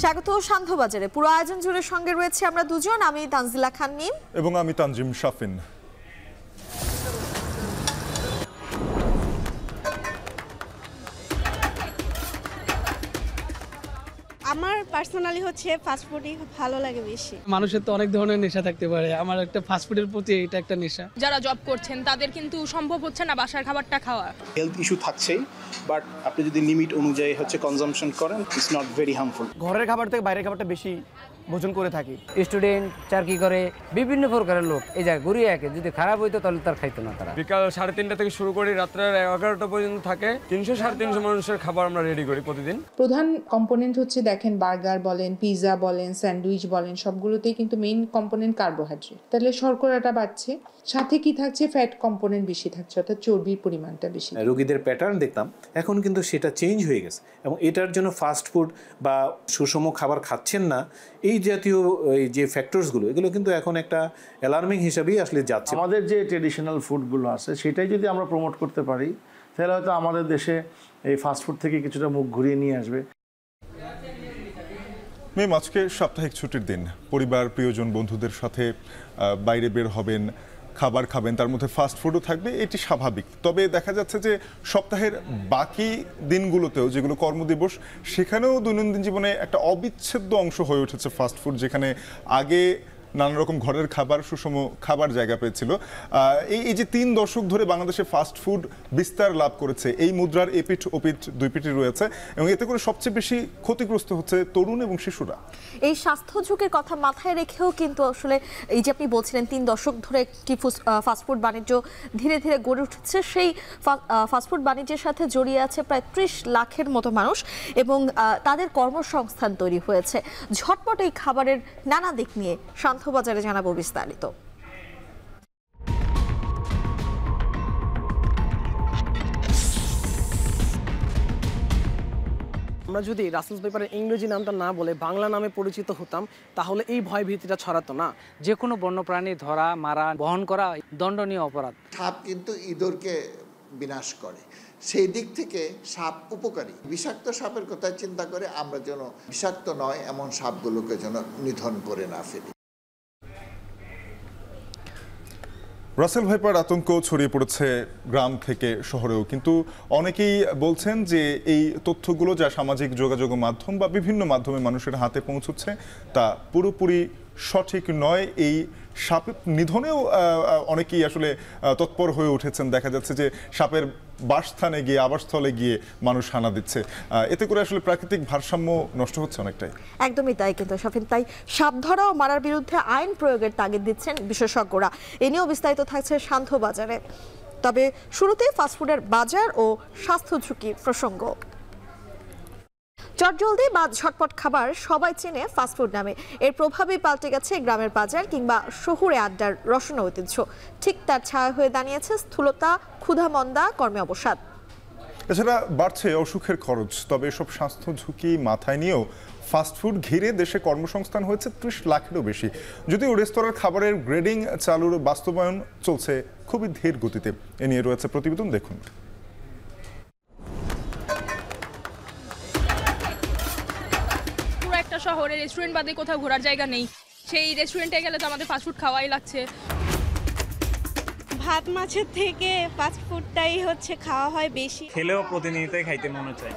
স্বাগত সান্ধ্যবাজারে। পুরো আয়োজন জুড়ে সঙ্গে রয়েছে আমরা দুজন, আমি তানজিলা খান মিম এবং আমি তানজিম শাফিন। আমার পার্সোনালি হচ্ছে ফাস্টফুডই ভালো লাগে বেশি। মানুষের তো অনেক ধরনের নেশা থাকতে পারে, আমার একটা ফাস্টফুডের প্রতি এটা একটা নেশা। যারা জব করছেন তাদের কিন্তু সম্ভব হচ্ছে না বাসার খাবারটা খাওয়া। হেলথ ইস্যু থাকছেই, বাট আপনি যদি লিমিট অনুযায়ী কনজাম্পশন করেন, ইটস নট ভেরি হার্মফুল। ঘরের খাবার থেকে বাইরের খাবারটা বেশি ভোজন করে থাকি। স্টুডেন্ট চাকরি করে, বিভিন্ন প্রকারের লোক এই জায়গায় ঘুরিয়ে আঁকে, যদি খারাপ হইতো তাহলে তার খাইতো না। তারা বিকাল 3:30 থেকে শুরু করি, রাত্রে 11টা পর্যন্ত থাকে। 300-350 মানুষের খাবার আমরা রেডি করি প্রতিদিন। প্রধান কম্পোনেন্ট হচ্ছে দেখেন, বার্গার বলেন, পিৎজা বলেন, স্যান্ডউইচ বলেন, সবগুলোতেই কিন্তু মেইন কম্পোনেন্ট কার্বোহাইড্রেট। তাহলে শর্করাটা বাড়ছে, সাথে কি থাকছে, ফ্যাট কম্পোনেন্ট বেশি থাকছে, অর্থাৎ চর্বির পরিমাণটা বেশি। রোগীদের প্যাটার্ন দেখতাম, এখন কিন্তু সেটা চেঞ্জ হয়ে গেছে, এবং এটার জন্য ফাস্ট ফুড বা সুষম খাবার খাচ্ছেন না, এই জাতীয় যে ফ্যাক্টরসগুলো, এগুলো কিন্তু এখন একটা অ্যালার্মিং হিসাবেই আসলে যাচ্ছে। আমাদের যে ট্রেডিশনাল ফুডগুলো আছে সেটাই যদি আমরা প্রমোট করতে পারি, তাহলে হয়তো আমাদের দেশে এই ফাস্টফুড থেকে কিছুটা মুখ ঘুরিয়ে নিয়ে আসবে। মেম, আজকে সাপ্তাহিক ছুটির দিন, পরিবার প্রিয়জন বন্ধুদের সাথে বাইরে বের হবেন, খাবার খাবেন, তার মধ্যে ফাস্ট ফুডও থাকবে, এটি স্বাভাবিক। তবে দেখা যাচ্ছে যে সপ্তাহের বাকি দিনগুলোতেও, যেগুলো কর্মদিবস, সেখানেও দৈনন্দিন জীবনে একটা অবিচ্ছেদ্য অংশ হয়ে উঠেছে ফাস্ট ফুড, যেখানে আগে নানা রকম ঘরের খাবার, সুষম খাবার জায়গা পেয়েছিল। এই যে 3 দশক ধরে বাংলাদেশে ফাস্ট ফুড বিস্তার লাভ করেছে, এই মুদ্রার এপিঠ ওপিঠ দুই পিঠই রয়েছে, এবং এতে করে সবচেয়ে বেশি ক্ষতিগ্রস্ত হচ্ছে তরুণ এবং শিশুরা। এই স্বাস্থ্য ঝুঁকির কথা মাথায় রেখেও কিন্তু আসলে এই যে আপনি বলছিলেন 3 দশক ধরে কি ফাস্টফুড বাণিজ্য ধীরে ধীরে গড়ে উঠেছে, সেই ফাস্টফুড বাণিজ্যের সাথে জড়িয়ে আছে প্রায় 30 লাখের মতো মানুষ, এবং তাদের কর্মসংস্থান তৈরি হয়েছে। ঝটপট এই খাবারের নানা দিক নিয়ে সান্ধ্যবাজারে জানাবো বিস্তারিত। আমরা যদি রাসেলস পেপারের ইংরেজি নামটা না বলে বাংলা নামে পরিচিত হতাম, তাহলে এই ভয় ভীতিটা ছড়াতো না। যে কোনো বন্যপ্রাণী ধরা, মারা, বহন করা দণ্ডনীয় অপরাধ। সাপ কিন্তু ইঁদুরকে বিনাশ করে, সেই দিক থেকে সাপ উপকারী। বিষাক্ত সাপের কথা চিন্তা করে আমরা যেন বিষাক্ত নয় এমন সাপগুলোকে যেন নিধন করে না ফেলি। রাসেল ভাইপার আতঙ্ক ছড়িয়ে পড়েছে গ্রাম থেকে শহরেও, কিন্তু অনেকেই বলছেন যে এই তথ্যগুলো যা সামাজিক যোগাযোগ মাধ্যম বা বিভিন্ন মাধ্যমে মানুষের হাতে পৌঁছচ্ছে তা পুরোপুরি সঠিক নয়। এই সাপ নিধনেও অনেকেই আসলে তৎপর হয়ে উঠেছেন। দেখা যাচ্ছে যে সাপের বাসস্থানে গিয়ে, আবাসস্থলে গিয়ে মানুষ হানা দিচ্ছে। এতে করে আসলে প্রাকৃতিক ভারসাম্য নষ্ট হচ্ছে অনেকটাই। একদমই তাই। কিন্তু শাফিন, তাই সাপ ধরা ও মারার বিরুদ্ধে আইন প্রয়োগের তাগিদ দিচ্ছেন বিশেষজ্ঞরা। এ নিয়েও বিস্তারিত থাকছে সান্ধ্যবাজারে। তবে শুরুতেই ফাস্টফুডের বাজার ও স্বাস্থ্য ঝুঁকি প্রসঙ্গ। চটজলদি বা ঝটপট খাবার সবাই চেনে ফাস্টফুড নামে। এর প্রভাবেই পাল্টে গেছে গ্রামের বাজার কিংবা শহুরে আড্ডার রসনা ঐতিহ্য। ঠিক তার ছায়া হয়ে দাঁড়িয়েছে স্থূলতা, ক্ষুধামন্দা, কর্মে অবসাদ। এছাড়া বাড়ছে অসুখের খরচ। তবে এসব স্বাস্থ্য ঝুঁকি মাথায় নিয়েও ফাস্টফুড ঘিরে দেশে কর্মসংস্থান হয়েছে 30 লাখেরও বেশি। যদিও রেস্তোরাঁর খাবারের গ্রেডিং চালুর বাস্তবায়ন চলছে খুবই ধীর গতিতে। এ নিয়ে রয়েছে প্রতিবেদন, দেখুন। একটা শহরে রেস্টুরেন্ট বাদে কোথাও ঘোরার জায়গা নেই, সেই রেস্টুরেন্টে গেলে তো আমাদের ফাস্টফুড খাওয়াই লাগছে। ভাত মাছের থেকে ফাস্টফুডটাই খাওয়া হয় বেশি, খেলেও প্রতিনিয়তই খাইতে মনে চায়।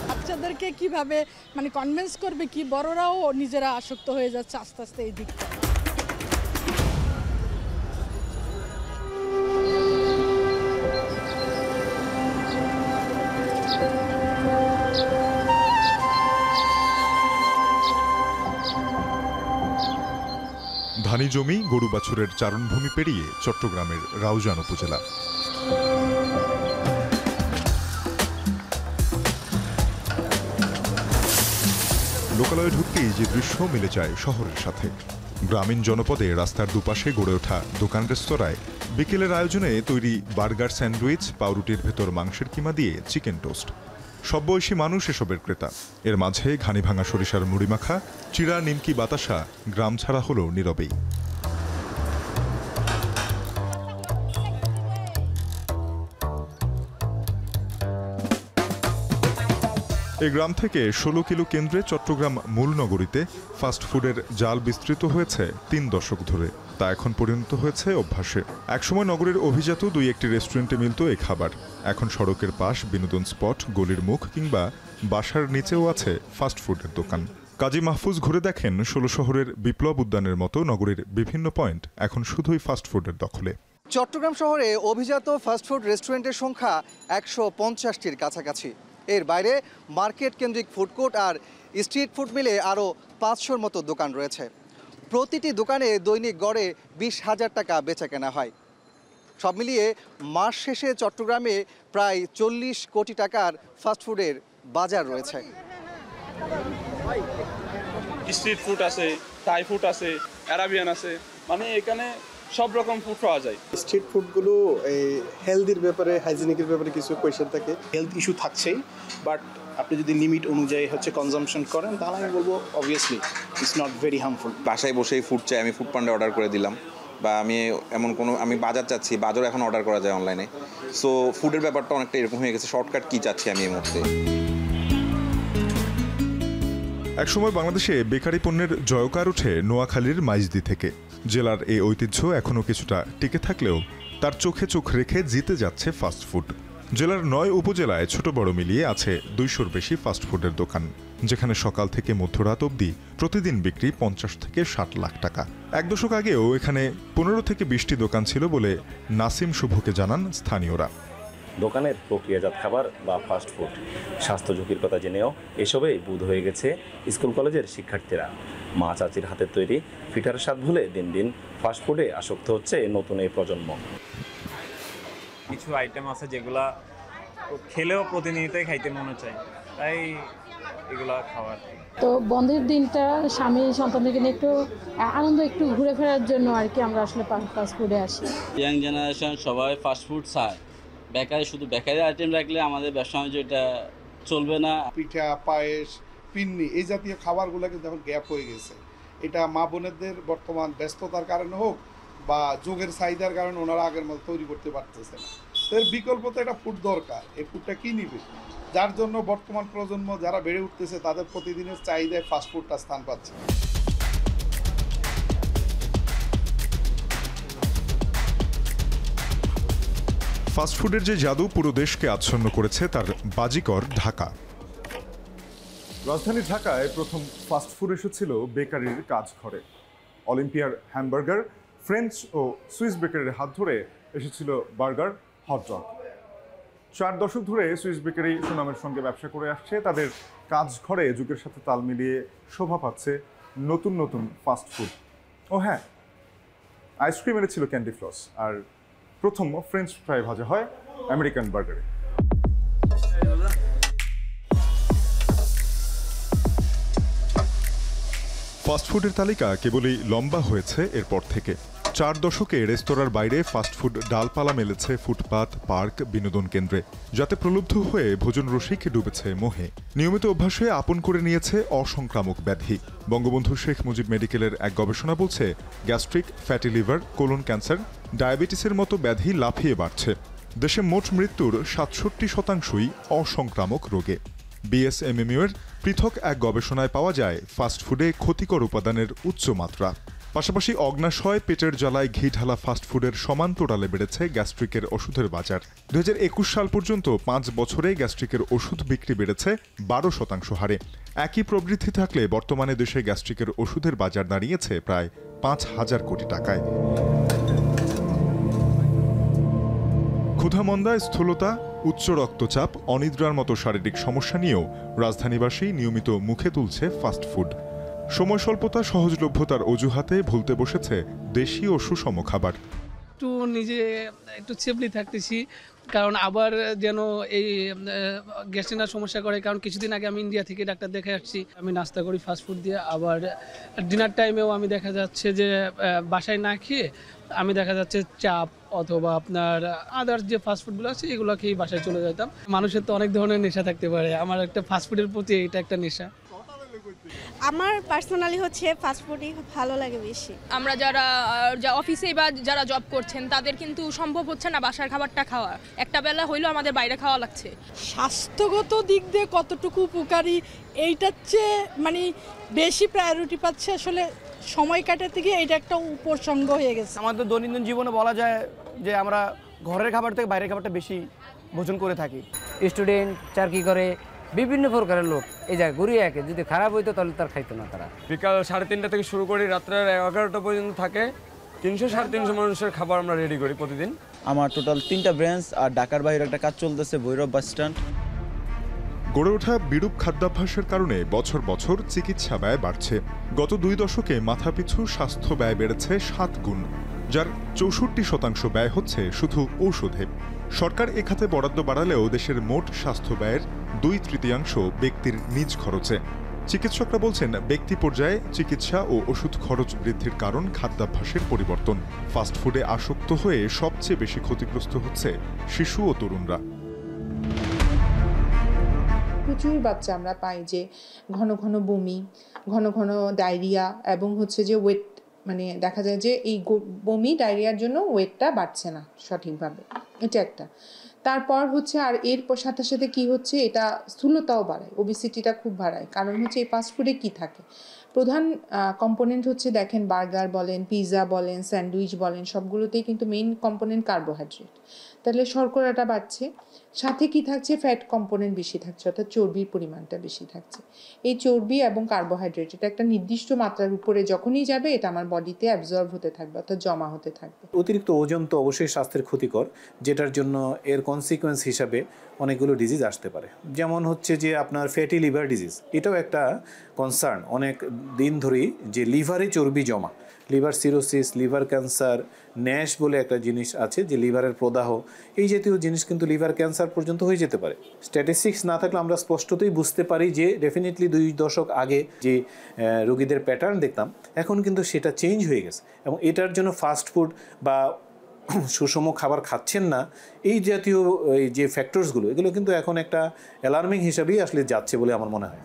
বাচ্চাদেরকে কিভাবে কনভিন্স করবে, কি বড়রাও নিজেরা আসক্ত হয়ে যাচ্ছে আস্তে আস্তে এই দিকটা। ধানি জমি, গরু বাছুরের চারণভূমি পেরিয়ে চট্টগ্রামের রাউজান উপজেলা। লোকালয়ে ঢুকতেই যে দৃশ্য মিলে যায় শহরের সাথে। গ্রামীণ জনপদে রাস্তার দুপাশে গড়ে ওঠা দোকান রেস্তোরাঁয় বিকেলের আয়োজনে তৈরি বার্গার, স্যান্ডউইচ, পাউরুটির ভেতর মাংসের কিমা দিয়ে চিকেন টোস্ট। সব বয়সী মানুষ এসবের ক্রেতা। এর মাঝে ঘানি ভাঙা সরিষার মুড়ি মাখা, চিড়া, নিমকি, বাতাসা গ্রাম ছাড়া হলো নীরবেই। এই গ্রাম থেকে 16 কিলো কেন্দ্রে চট্টগ্রাম মূল নগরীতে ফাস্টফুডের জাল বিস্তৃত হয়েছে 3 দশক ধরে। তা এখন পরিণত হয়েছে অভ্যাসে। একসময় নগরের অভিজাত 2-1টি রেস্টুরেন্টে মিলত এই খাবার। এখন সড়কের পাশ, বিনোদন স্পট, গলির মুখ কিংবা বাসার নিচেও আছে ফাস্টফুডের দোকান। কাজী মাহফুজ ঘুরে দেখেন 16 শহরের বিপ্লব উদ্যানের মতো নগরীর বিভিন্ন পয়েন্ট এখন শুধুই ফাস্টফুডের দখলে। চট্টগ্রাম শহরে অভিজাত ফাস্টফুড রেস্টুরেন্টের সংখ্যা 150টির কাছাকাছি। এর বাইরে মার্কেট কেন্দ্রিক ফুডকোর্ট আর স্ট্রিট ফুড মিলে আরও 500-র মতো দোকান রয়েছে। প্রতিটি দোকানে দৈনিক গড়ে 20,000 টাকা বেচা কেনা হয়। সব মিলিয়ে মাস শেষে চট্টগ্রামে প্রায় 40 কোটি টাকার ফাস্টফুডের বাজার রয়েছে। স্ট্রিট ফুড আছে, থাই ফুড আছে, অ্যারাবিয়ান আছে, মানে এখানে সব রকম ফুড পাওয়া যায়। স্ট্রিট ফুডগুলো এই হেলদির ব্যাপারে, হাইজিনিকের ব্যাপারে কিছু কোয়েশ্চেন থাকে। হেলথ ইস্যু থাকছেই, বাট আপনি যদি লিমিট অনুযায়ী কনজাম্পশন করেন তাহলে আমি বলবো obviously it's not very harmful. বাসায় বসেই ফুড চাই, আমি ফুড পান্ডা অর্ডার করে দিলাম, বা আমি বাজার চাচ্ছি, বাজারও এখন অর্ডার করা যায় অনলাইনে। সো ফুডের ব্যাপারটা অনেকটা এরকম হয়ে গেছে। শর্টকাট কি চাচ্ছি আমি এই মুহূর্তে। একসময় বাংলাদেশে বেকারি পণ্যের জয়কার ওঠে নোয়াখালীর মাইজদি থেকে। জেলার এই ঐতিহ্য এখনও কিছুটা টিকে থাকলেও তার চোখে চোখ রেখে জিতে যাচ্ছে ফাস্টফুড। জেলার 9 উপজেলায় ছোট বড় মিলিয়ে আছে 200-র বেশি ফাস্টফুডের দোকান, যেখানে সকাল থেকে মধ্যরাত অবধি প্রতিদিন বিক্রি 50 থেকে 60 লাখ টাকা। 1 দশক আগেও এখানে 15 থেকে 20টি দোকান ছিল বলে নাসিম শুভকে জানান স্থানীয়রা। দোকানের প্রক্রিয়াজাত খাবার বা ফাস্টফুড স্বাস্থ্য ঝুঁকির কথা জেনেও এসবেই বুঁদ হয়ে গেছে স্কুল কলেজের শিক্ষার্থীরা। মা চাচির হাতের তৈরি পিঠার স্বাদ ভুলে দিন দিন ফাস্টফুডে আসক্ত হচ্ছে নতুন এই প্রজন্ম। কিছু আইটেম আছে যেগুলা খেলেও প্রতিনিয়তই খাইতে মনে চায়, তাই এগুলা খাওয়ার। তো বন্ধের দিনটা স্বামী সন্তানদেরকে নিয়ে একটু আনন্দ, একটু ঘুরে ফেরার জন্য আর কি আমরা আসলে ফাস্টফুডে আসি। ইয়াং জেনারেশন সবাই ফাস্টফুড চায়। বেকারি শুধু বেকারি আইটেম রাখলে আমাদের ব্যবসা বাণিজ্য এটা চলবে না। পিঠা, পায়েস, পিন্নি এই জাতীয় খাবারগুলো কিন্তু এখন গ্যাপ হয়ে গেছে। এটা মা বোনেদের বর্তমান ব্যস্ততার কারণে হোক বা যোগের চাহিদার কারণে ওনারা আগের মতো তৈরি করতে পারতেছে না। এর বিকল্প তো একটা ফুড দরকার। এই ফুডটা কি নিবে? যার জন্য বর্তমান প্রজন্ম যারা বেড়ে উঠতেছে তাদের প্রতিদিনের চাহিদায় ফাস্টফুডটা স্থান পাচ্ছে। ফাস্টফুডের যে জাদু পুরো দেশকে আচ্ছন্ন করেছে তার বাজিকর ঢাকা। রাজধানী ঢাকায় প্রথম ফাস্টফুড এসেছিল বেকারির কাজঘরে। অলিম্পিয়ার হ্যামবার্গার, ফ্রেঞ্চ ও সুইস বেকারির হাত ধরে এসেছিল বার্গার, হটডগ। 4 দশক ধরে সুইস বেকারি সুনামের সঙ্গে ব্যবসা করে আসছে। তাদের কাজঘরে যুগের সাথে তাল মিলিয়ে শোভা পাচ্ছে নতুন নতুন ফাস্টফুড। ও হ্যাঁ, আইসক্রিম এনেছিল ক্যান্ডি ফ্লস, আর প্রথম ফ্রেঞ্চ ফ্রাই ভাজা হয় আমেরিকান বার্গারে। ফাস্টফুডের তালিকা কেবলই লম্বা হয়েছে এরপর থেকে। 4 দশকে রেস্তোরাঁর বাইরে ফাস্টফুড ডালপালা মেলেছে ফুটপাত, পার্ক, বিনোদন কেন্দ্রে, যাতে প্রলুব্ধ হয়ে ভোজন রসিক ডুবেছে মোহে। নিয়মিত অভ্যাসে আপন করে নিয়েছে অসংক্রামক ব্যাধি। বঙ্গবন্ধু শেখ মুজিব মেডিকেলের এক গবেষণা বলছে, gastric, fatty liver, colon cancer, ডায়াবেটিসের মতো ব্যাধি লাফিয়ে বাড়ছে। দেশে মোট মৃত্যুর 67% অসংক্রামক রোগে। বিএসএমএমইউ এর পৃথক এক গবেষণায় পাওয়া যায় ফাস্টফুডে ক্ষতিকর উপাদানের উচ্চ মাত্রা। পাশাপাশি অগ্নাশয়, পেটের জ্বালায় ঘি ঢালা ফাস্টফুডের সমান্তরালে বেড়েছে গ্যাস্ট্রিকের ওষুধের বাজার। 2021 সাল পর্যন্ত 5 বছরে গ্যাস্ট্রিকের ওষুধ বিক্রি বেড়েছে 12% হারে। একই প্রবৃদ্ধি থাকলে বর্তমানে দেশে গ্যাস্ট্রিকের ওষুধের বাজার দাঁড়িয়েছে প্রায় 5,000 কোটি টাকায়। ক্ষুধামন্দা, স্থূলতা, উচ্চ রক্তচাপ, অনিদ্রার মতো শারীরিক সমস্যা নিয়েও রাজধানীবাসী নিয়মিত মুখে তুলছে ফাস্টফুড। সময় স্বল্পতা, সহজলভ্যতার অজুহাতে ভুলতে বসেছে দেশি ও সুষম খাবার। একটু নিজে একটু সেফলি থাকতেছি, কারণ আবার যেন এই গ্যাস্ট্রিকের সমস্যা করে। কারণ কিছুদিন আগে আমি ইন্ডিয়া থেকে ডাক্তার দেখে আসছি। আমি নাস্তা করি ফাস্টফুড দিয়ে, আবার ডিনার টাইমেও আমি দেখা যাচ্ছে যে বাসায় না খেয়ে আমি দেখা যাচ্ছে চাপ অথবা আপনার আদার্স যে ফাস্টফুডগুলো আছে এগুলো খেয়েই বাসায় চলে যেতাম। মানুষের তো অনেক ধরনের নেশা থাকতে পারে, আমার একটা ফাস্টফুডের প্রতি এটা একটা নেশা। আমার পার্সোনালি হচ্ছে ফাস্টফুডই ভালো লাগে বেশি। আমরা যারা অফিসে বা যারা জব করছেন তাদের কিন্তু সম্ভব হচ্ছে না বাসার খাবারটা খাওয়া, একটা বেলা হইলেও আমাদের বাইরে খাওয়া লাগছে। স্বাস্থ্যগত দিক দিয়ে কতটুকু উপকারী এইটার চেয়ে মানে বেশি প্রায়োরিটি পাচ্ছে আসলে সময় কাটাতে গিয়ে এটা একটা উপসর্গ হয়ে গেছে। আমাদের দৈনন্দিন জীবনে বলা যায় যে আমরা ঘরের খাবার থেকে বাইরের খাবারটা বেশি ভোজন করে থাকি। স্টুডেন্ট চাকরি করে বিভিন্ন প্রকারের লোক এই জায়গায় ঘুরিয়ে একে যদি খারাপ হইতো তাহলে তার খাইতো না তারা। বিকাল 3:30 থেকে শুরু করি, রাত্রের 11টা পর্যন্ত থাকে। 300-350 মানুষের খাবার আমরা রেডি করি প্রতিদিন। আমার টোটাল 3টা ব্রাঞ্চ আর ঢাকার বাইরে একটা কাজ চলতেছে ভৈরব বাস স্ট্যান্ড। গড়ে ওঠা বিরূপ খাদ্যাভ্যাসের কারণে বছর বছর চিকিৎসা ব্যয় বাড়ছে। গত 2 দশকে মাথাপিছু স্বাস্থ্য ব্যয় বেড়েছে 7 গুণ, যার 64% ব্যয় হচ্ছে শুধু ঔষধে। সরকার এ খাতে বরাদ্দ বাড়ালেও দেশের মোট স্বাস্থ্য ব্যয়ের 2/3 ব্যক্তির নিজ খরচে। চিকিৎসকরা বলছেন ব্যক্তি পর্যায়ে চিকিৎসা ও ওষুধ খরচ বৃদ্ধির কারণ খাদ্যাভ্যাসের পরিবর্তন। ফাস্টফুডে আসক্ত হয়ে সবচেয়ে বেশি ক্ষতিগ্রস্ত হচ্ছে শিশু ও তরুণরা। প্রচুর বাচ্চা আমরা পাই যে ঘন ঘন বমি, ঘন ঘন ডায়রিয়া এবং হচ্ছে যে ওয়েট, মানে দেখা যায় যে এই বমি ডায়রিয়ার জন্য ওয়েটটা বাড়ছে না সঠিকভাবে, এটা একটা। তারপর হচ্ছে আর এর সাথে সাথে কি হচ্ছে, এটা স্থূলতাও বাড়ায়, ওবেসিটিটা খুব বাড়ায়। কারণ হচ্ছে এই ফাস্টফুডে কি থাকে, প্রধান কম্পোনেন্ট হচ্ছে দেখেন বার্গার বলেন, পিৎজা বলেন, স্যান্ডউইচ বলেন, সবগুলোতেই কিন্তু মেইন কম্পোনেন্ট কার্বোহাইড্রেট। তাহলে শর্করাটা বাড়ছে, সাথে কি থাকছে, ফ্যাট কম্পোনেন্ট বেশি থাকছে, অর্থাৎ চর্বির পরিমাণটা বেশি থাকছে। এই চর্বি এবং কার্বোহাইড্রেট এটা একটা নির্দিষ্ট মাত্রার উপরে যখনই যাবে এটা আমার বডিতে অ্যাবজর্ব হতে থাকবে, অর্থাৎ জমা হতে থাকবে। অতিরিক্ত ওজন তো অবশ্যই স্বাস্থ্যের ক্ষতিকর, যেটার জন্য এর কনসিকোয়েন্স হিসাবে অনেকগুলো ডিজিজ আসতে পারে। যেমন হচ্ছে যে আপনার ফ্যাটি লিভার ডিজিজ, এটাও একটা কনসার্ন অনেক দিন ধরেই, যে লিভারে চর্বি জমা, liver cirrhosis, liver cancer, Nash বলে একটা জিনিস আছে যে লিভারের প্রদাহ, এই জাতীয় জিনিস কিন্তু লিভার ক্যান্সার পর্যন্ত হয়ে যেতে পারে। স্ট্যাটিস্টিক্স না থাকলে আমরা স্পষ্টতই বুঝতে পারি যে ডেফিনেটলি 2 দশক আগে যে রোগীদের প্যাটার্ন দেখতাম এখন কিন্তু সেটা চেঞ্জ হয়ে গেছে। এবং এটার জন্য ফাস্ট ফুড বা সুষম খাবার খাচ্ছেন না, এই জাতীয় এই যে ফ্যাক্টরসগুলো, এগুলো কিন্তু এখন একটা অ্যালার্মিং হিসাবেই আসলে যাচ্ছে বলে আমার মনে হয়।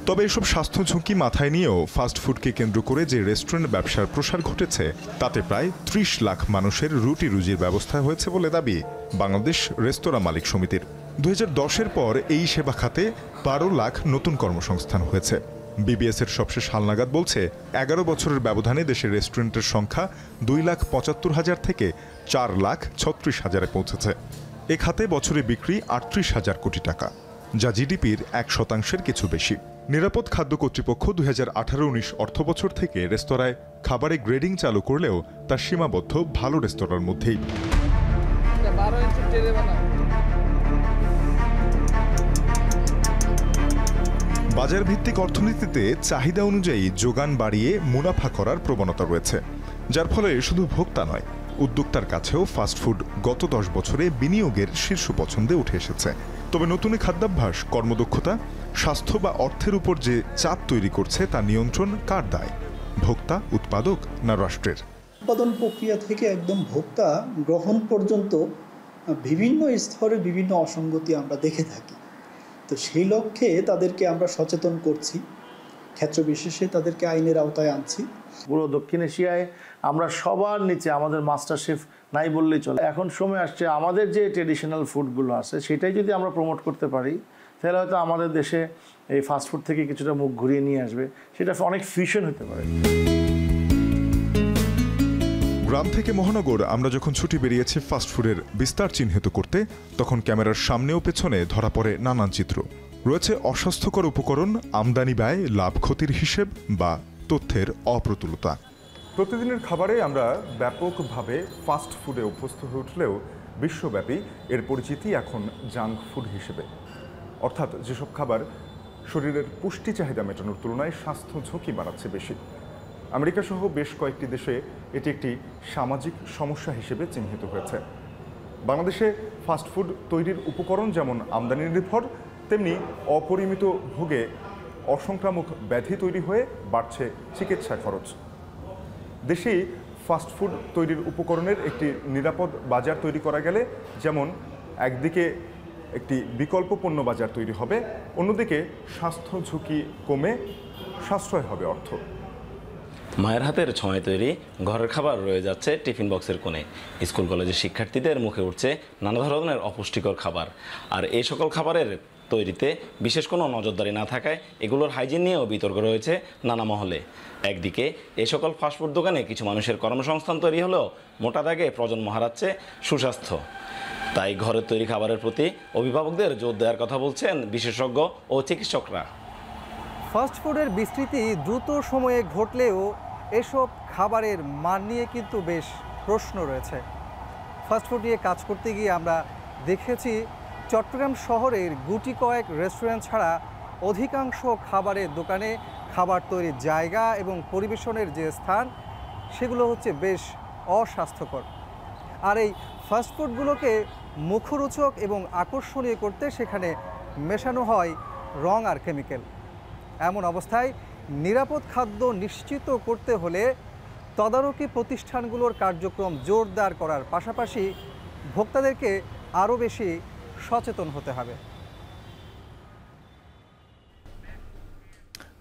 তবে এসব স্বাস্থ্য ঝুঁকি মাথায় নিয়েও ফাস্টফুডকে কেন্দ্র করে যে রেস্টুরেন্ট ব্যবসার প্রসার ঘটেছে তাতে প্রায় 30 লাখ মানুষের রুটি রুজির ব্যবস্থা হয়েছে বলে দাবি বাংলাদেশ রেস্তোরাঁ মালিক সমিতির। 2010-এর পর এই সেবা খাতে 12 লাখ নতুন কর্মসংস্থান হয়েছে। বিবিএস-এর সবশেষ হালনাগাদ বলছে 11 বছরের ব্যবধানে দেশের রেস্টুরেন্টের সংখ্যা 2,75,000 থেকে 4,36,000-এ পৌঁছেছে। এ খাতে বছরে বিক্রি 38,000 কোটি টাকা, যা জিডিপির 1% কিছু বেশি। নিরাপদ খাদ্য কর্তৃপক্ষ 2018-19 অর্থবছর থেকে রেস্তোরাঁয় খাবারে গ্রেডিং চালু করলেও তা সীমাবদ্ধ ভালো রেস্তোরাঁর মধ্যেই। বাজার ভিত্তিক অর্থনীতিতে চাহিদা অনুযায়ী যোগান বাড়িয়ে মুনাফা করার প্রবণতা রয়েছে, যার ফলে শুধু ভোক্তা নয় উদ্যোক্তার কাছেও ফাস্টফুড গত 10 বছরে বিনিয়োগের শীর্ষ পছন্দে উঠে এসেছে। তবে নতুন খাদ্যাভ্যাস, কর্মদক্ষতা, স্বাস্থ্য বা অর্থের উপর যে চাপ তৈরি করছে তা নিয়ন্ত্রণ কার দায়, ভোক্তা, উৎপাদক না রাষ্ট্রের? উৎপাদন প্রক্রিয়া থেকে একদম ভোক্তা গ্রহণ পর্যন্ত বিভিন্ন স্তরে বিভিন্ন অসঙ্গতি আমরা দেখে থাকি। তো সেই লক্ষ্যে তাদেরকে আমরা সচেতন করছি, ক্ষেত্র বিশেষে তাদেরকে আইনের আওতায় আনছি। পুরো দক্ষিণ এশিয়ায় আমরা সবার নিচে, আমাদের মাস্টার শেফ নাই বললেই চলে। এখন সময় আসছে আমাদের যে ট্রেডিশনাল ফুডগুলো আছে সেটাই যদি আমরা প্রমোট করতে পারি তাহলে হয়তো আমাদের দেশে এই ফাস্টফুড থেকে কিছুটা মুখ ঘুরিয়ে নিয়ে আসবে, সেটা অনেক ফিউশন হতে পারে। গ্রাম থেকে মহানগর আমরা যখন ছুটি বেরিয়েছি ফাস্টফুডের বিস্তার চিহ্নিত করতে, তখন ক্যামেরার সামনেও পেছনে ধরা পড়ে নানান চিত্র। রয়েছে অস্বাস্থ্যকর উপকরণ, আমদানি ব্যয়, লাভ ক্ষতির হিসেব বা তথ্যের অপ্রতুলতা। প্রতিদিনের খাবারে আমরা ব্যাপকভাবে ফাস্ট ফুডে অভ্যস্ত হয়ে উঠলেও বিশ্বব্যাপী এর পরিচিতি এখন জাঙ্ক ফুড হিসেবে, অর্থাৎ যেসব খাবার শরীরের পুষ্টি চাহিদা মেটানোর তুলনায় স্বাস্থ্য ঝুঁকি বাড়াচ্ছে বেশি। আমেরিকা সহ বেশ কয়েকটি দেশে এটি একটি সামাজিক সমস্যা হিসেবে চিহ্নিত হয়েছে। বাংলাদেশে ফাস্টফুড তৈরির উপকরণ যেমন আমদানি নির্ভর, তেমনি অপরিমিত ভোগে অসংক্রামক ব্যাধি তৈরি হয়ে বাড়ছে চিকিৎসা খরচ। দেশেই ফাস্টফুড তৈরির উপকরণের একটি নিরাপদ বাজার তৈরি করা গেলে যেমন একদিকে একটি বিকল্প পণ্য বাজার তৈরি হবে, অন্যদিকে স্বাস্থ্য ঝুঁকি কমে সাশ্রয় হবে অর্থ। মায়ের হাতের ছোঁয়ায় তৈরি ঘরের খাবার রয়ে যাচ্ছে টিফিন বক্সের কোণে। স্কুল কলেজের শিক্ষার্থীদের মুখে উঠছে নানা ধরনের অপুষ্টিকর খাবার। আর এই সকল খাবারের তৈরিতে বিশেষ কোনো নজরদারি না থাকায় এগুলোর হাইজিন নিয়েও বিতর্ক রয়েছে নানা মহলে। একদিকে এই সকল ফাস্টফুড দোকানে কিছু মানুষের কর্মসংস্থান তৈরি হলেও মোটা দাগে প্রজন্ম হারাচ্ছে সুস্বাস্থ্য। তাই ঘরের তৈরি খাবারের প্রতি অভিভাবকদের জোর দেওয়ার কথা বলছেন বিশেষজ্ঞ ও চিকিৎসকরা। ফাস্টফুডের বিস্তৃতি দ্রুত সময়ে ঘটলেও এসব খাবারের মান নিয়ে কিন্তু বেশ প্রশ্ন রয়েছে। ফাস্টফুড নিয়ে কাজ করতে গিয়ে আমরা দেখেছি চট্টগ্রাম শহরের গুটি কয়েক রেস্টুরেন্ট ছাড়া অধিকাংশ খাবারের দোকানে খাবার তৈরির জায়গা এবং পরিবেশনের যে স্থান সেগুলো হচ্ছে বেশ অস্বাস্থ্যকর। আর এই ফাস্টফুডগুলোকে মুখরোচক এবং আকর্ষণীয় করতে সেখানে মেশানো হয় রং আর কেমিক্যাল। এমন অবস্থায় নিরাপদ খাদ্য নিশ্চিত করতে হলে তদারকি প্রতিষ্ঠানগুলোর কার্যক্রম জোরদার করার পাশাপাশি ভোক্তাদেরকে আরও বেশি সচেতন হতে হবে।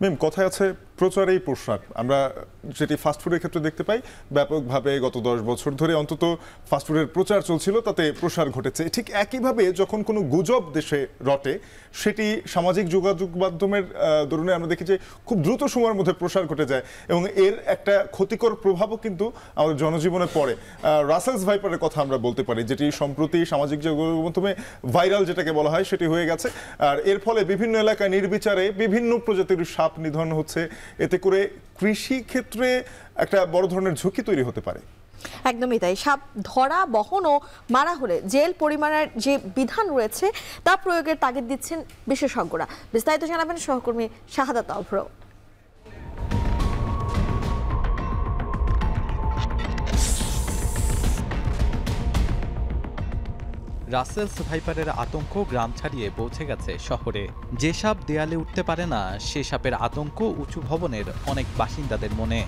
ম্যাম, কথায় আছে প্রচারেই প্রসার। আমরা যেটি ফাস্টফুডের ক্ষেত্রে দেখতে পাই, ব্যাপকভাবে গত 10 বছর ধরে অন্তত ফাস্টফুডের প্রচার চলছিল, তাতে প্রসার ঘটেছে। ঠিক একইভাবে যখন কোনো গুজব দেশে রটে, সেটি সামাজিক যোগাযোগ মাধ্যমের দরুনে আমরা দেখি যে খুব দ্রুত সময়ের মধ্যে প্রসার ঘটে যায় এবং এর একটা ক্ষতিকর প্রভাবও কিন্তু আমাদের জনজীবনে পড়ে। রাসেলস ভাইপারের কথা আমরা বলতে পারি, যেটি সম্প্রতি সামাজিক যোগাযোগ মাধ্যমে ভাইরাল যেটাকে বলা হয় সেটি হয়ে গেছে। আর এর ফলে বিভিন্ন এলাকায় নির্বিচারে বিভিন্ন প্রজাতির সাপ নিধন হচ্ছে। এতে করে কৃষি ক্ষেত্রে একটা বড় ধরনের ঝুঁকি তৈরি হতে পারে। একদমই তাই। সাপ ধরা, বহন ও মারা হলে জেল পরিমাণের যে বিধান রয়েছে তা প্রয়োগের তাগিদ দিচ্ছেন বিশেষজ্ঞরা। বিস্তারিত জানাবেন সহকর্মী শাহাদাত অভ্র। রাসেলস ভাইপারের আতঙ্ক গ্রাম ছাড়িয়ে পৌঁছে গেছে শহরে। যে সাপ দেয়ালে উঠতে পারে না, সে সাপের আতঙ্ক উঁচু ভবনের অনেক বাসিন্দাদের মনে।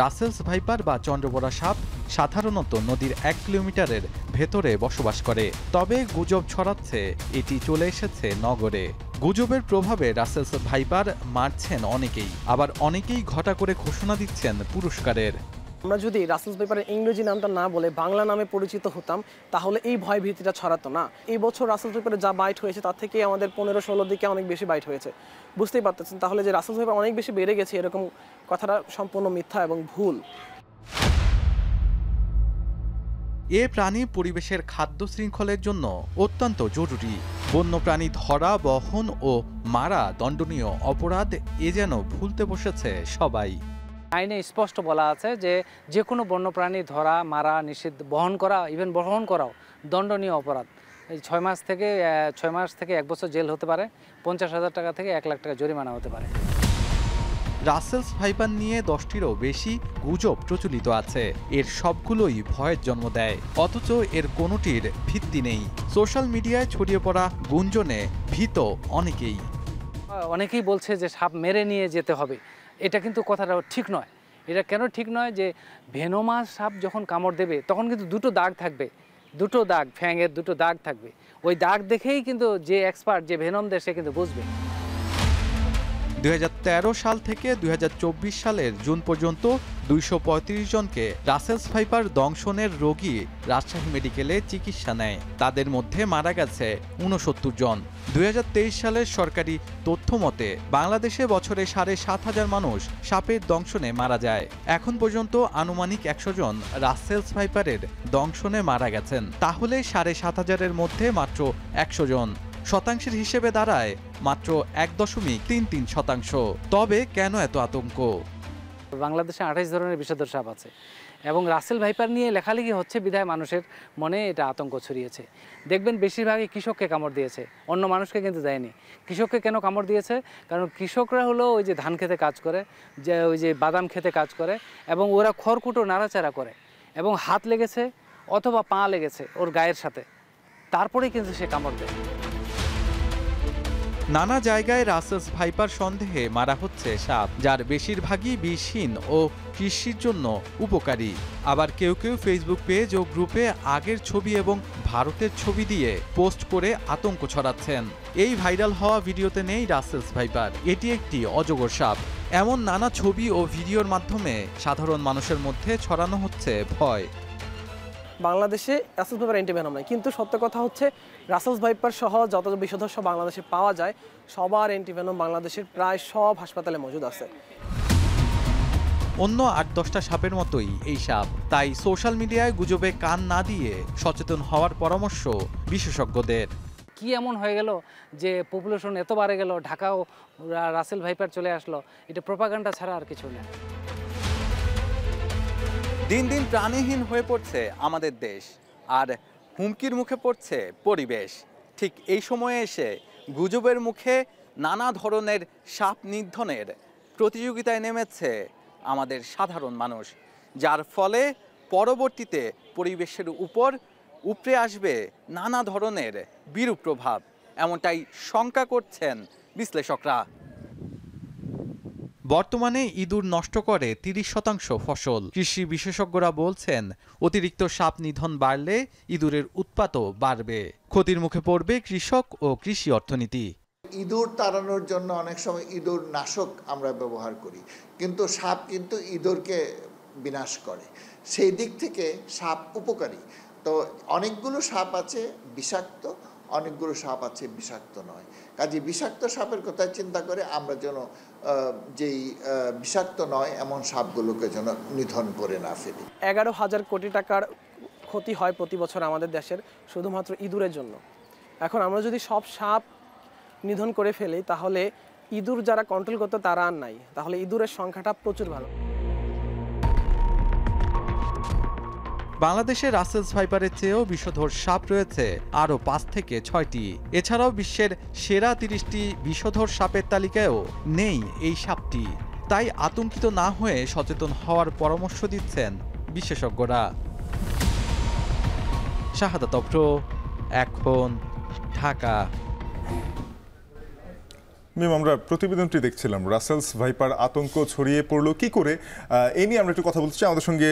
রাসেলস ভাইপার বা চন্দ্রবোরা সাপ সাধারণত নদীর 1 কিলোমিটারের ভেতরে বসবাস করে, তবে গুজব ছড়াচ্ছে এটি চলে এসেছে নগরে। গুজবের প্রভাবে রাসেলস ভাইপার মারছেন অনেকেই, আবার অনেকেই ঘটা করে ঘোষণা দিচ্ছেন পুরস্কারের। আমরা যদি রাসেলস ভাইপারের ইংরেজি নামটা না বলে বাংলা নামে পরিচিত হতাম তাহলে এই ভয় ভীতিটা ছড়াতো না। এই বছর রাসেলস ভাইপারে যা বাইট হয়েছে তার থেকে আমাদের 15-16 দিকে অনেক বেশি বাইট হয়েছে। বুঝতেই পারতেছেন তাহলে যে রাসেলস ভাইপার অনেক বেশি বেড়ে গেছে, এরকম কথাটা সম্পূর্ণ মিথ্যা এবং ভুল। এ প্রাণী পরিবেশের খাদ্য শৃঙ্খলের জন্য অত্যন্ত জরুরি। বন্যপ্রাণী ধরা, বহন ও মারা দণ্ডনীয় অপরাধ, এ যেন ভুলতে বসেছে সবাই। আইনে স্পষ্ট বলা আছে যে যে কোনো বন্যপ্রাণী ধরা, মারা নিষিদ্ধ, বহন করা, ইভেন বহন করাও দণ্ডনীয় অপরাধ। 6 মাস থেকে 1 বছর জেল হতে পারে, 50,000 টাকা থেকে 1 লাখ টাকা জরিমানা হতে পারে। রাসেলস ভাইপার নিয়ে 10টিরও বেশি গুজব প্রচলিত আছে। এর সবগুলোই ভয়ের জন্ম দেয়, অথচ এর কোনোটির ভিত্তি নেই। সোশ্যাল মিডিয়ায় ছড়িয়ে পড়া গুঞ্জনে ভীত অনেকেই বলছে যে সাপ মেরে নিয়ে যেতে হবে। এটা কিন্তু কথাটা ঠিক নয়। এটা কেন ঠিক নয়? যে ভেনোমাস সাপ যখন কামড় দেবে তখন কিন্তু 2টো দাগ থাকবে, 2টো দাগ, ফ্যাঙের 2টো দাগ থাকবে। ওই দাগ দেখেই কিন্তু যে এক্সপার্ট, যে ভেনম দেয়, সে কিন্তু বুঝবে। 2013 সাল থেকে 2024 সালের জুন পর্যন্ত 235 জনকে রাসেলস ভাইপার দংশনের রোগী রাজশাহী মেডিকেলে চিকিৎসা নেয়। তাদের মধ্যে মারা গেছে 69 জন। 2023 সালের সরকারি তথ্য মতে বাংলাদেশে বছরে 7,500 মানুষ সাপের দংশনে মারা যায়। এখন পর্যন্ত আনুমানিক 100 জন রাসেলস ভাইপারের দংশনে মারা গেছেন। তাহলে 7,500-এর মধ্যে মাত্র 100 জন। শতাংশের হিসেবে দাঁড়ায় মাত্র 1.33%। তবে কেন এত আতঙ্ক? বাংলাদেশে 28 ধরনের বিষধর সাপ আছে এবং রাসেল ভাইপার নিয়ে লেখালেখি হচ্ছে বিধায় মানুষের মনে এটা আতঙ্ক ছড়িয়েছে। দেখবেন বেশিরভাগই কৃষককে কামড় দিয়েছে, অন্য মানুষকে কিন্তু দেয়নি। কৃষককে কেন কামড় দিয়েছে? কারণ কৃষকরা হলো ওই যে ধান খেতে কাজ করে, যে ওই যে বাদাম খেতে কাজ করে, এবং ওরা খড়কুটো নাড়াচাড়া করে এবং হাত লেগেছে অথবা পা লেগেছে ওর গায়ের সাথে, তারপরেই কিন্তু সে কামড় দেয়। নানা জায়গায় রাসেলস ভাইপার সন্দেহে মারা হচ্ছে সাপ, যার বেশিরভাগই বিষহীন ও কৃষির জন্য উপকারী। আবার কেউ কেউ ফেসবুক পেজ ও গ্রুপে আগের ছবি এবং ভারতের ছবি দিয়ে পোস্ট করে আতঙ্ক ছড়াচ্ছেন। এই ভাইরাল হওয়া ভিডিওতে নেই রাসেলস ভাইপার, এটি একটি অজগর সাপ। এমন নানা ছবি ও ভিডিওর মাধ্যমে সাধারণ মানুষের মধ্যে ছড়ানো হচ্ছে ভয়। বাংলাদেশে রাসেলস ভাইপার অ্যান্টিভেনম নাই, কিন্তু সত্য কথা হচ্ছে রাসেলস ভাইপার সহ যত বিষধর সাপ বাংলাদেশে পাওয়া যায় সবার অ্যান্টিভেনম বাংলাদেশের প্রায় সব হাসপাতালে মজুদ আছে। অন্য ৮-১০টা সাপের মতোই এই সাপ, তাই সোশ্যাল মিডিয়ায় গুজবে কান না দিয়ে সচেতন হওয়ার পরামর্শ বিশেষজ্ঞদের। কি এমন হয়ে গেল যে পপুলেশন এত বাড়ে গেল, ঢাকাও রাসেল ভাইপার চলে আসলো? এটা প্রোপাগান্ডা ছাড়া আর কিছু না। দিন দিন প্রাণীহীন হয়ে পড়ছে আমাদের দেশ, আর হুমকির মুখে পড়ছে পরিবেশ। ঠিক এই সময়ে এসে গুজবের মুখে নানা ধরনের সাপ নিধনের প্রতিযোগিতায় নেমেছে আমাদের সাধারণ মানুষ, যার ফলে পরবর্তীতে পরিবেশের উপর উপড়ে আসবে নানা ধরনের বিরূপ প্রভাব, এমনটাই শঙ্কা করছেন বিশ্লেষকরা। বর্তমানে ইঁদুর নষ্ট করে ৩০% ফসল। কৃষি বিশেষজ্ঞরা বলছেন অতিরিক্ত সাপ নিধন বাড়লে ইঁদুরের উৎপাতও বাড়বে, ক্ষতির মুখে পড়বে কৃষক ও কৃষি অর্থনীতি। ইঁদুর তাড়ানোর জন্য অনেক সময় ইঁদুর নাশক আমরা ব্যবহার করি, কিন্তু সাপ কিন্তু ইঁদুরকে বিনাশ করে। সেই দিক থেকে সাপ উপকারী। তো অনেকগুলো সাপ আছে বিষাক্ত, অনেকগুলো সাপ আছে বিষাক্ত নয়। কাজে বিষাক্ত সাপের কথা চিন্তা করে আমরা যেন যেই বিষাক্ত নয় এমন সাপগুলোকে যেন নিধন করে না ফেলি। 11,000 কোটি টাকার ক্ষতি হয় প্রতি বছর আমাদের দেশের শুধুমাত্র ইঁদুরের জন্য। এখন আমরা যদি সব সাপ নিধন করে ফেলি তাহলে ইঁদুর যারা কন্ট্রোল করতো তারা আর নাই, তাহলে ইঁদুরের সংখ্যাটা প্রচুর ভালো। বাংলাদেশে রাসেলস ভাইপারের চেয়েও বিষধর সাপ রয়েছে আরও 5 থেকে 6টি। এছাড়াও বিশ্বের সেরা 30টি বিষধর সাপের তালিকায়ও নেই এই সাপটি। তাই আতঙ্কিত না হয়ে সচেতন হওয়ার পরামর্শ দিচ্ছেন বিশেষজ্ঞরা। শাহাদাত অভ্র, এখন, ঢাকা। মিম, আমরা প্রতিবেদনটি দেখছিলাম, রাসেলস ভাইপার আতঙ্ক ছড়িয়ে পড়লো কি করে, এই নিয়ে আমরা একটু কথা বলতে চাই। আমাদের সঙ্গে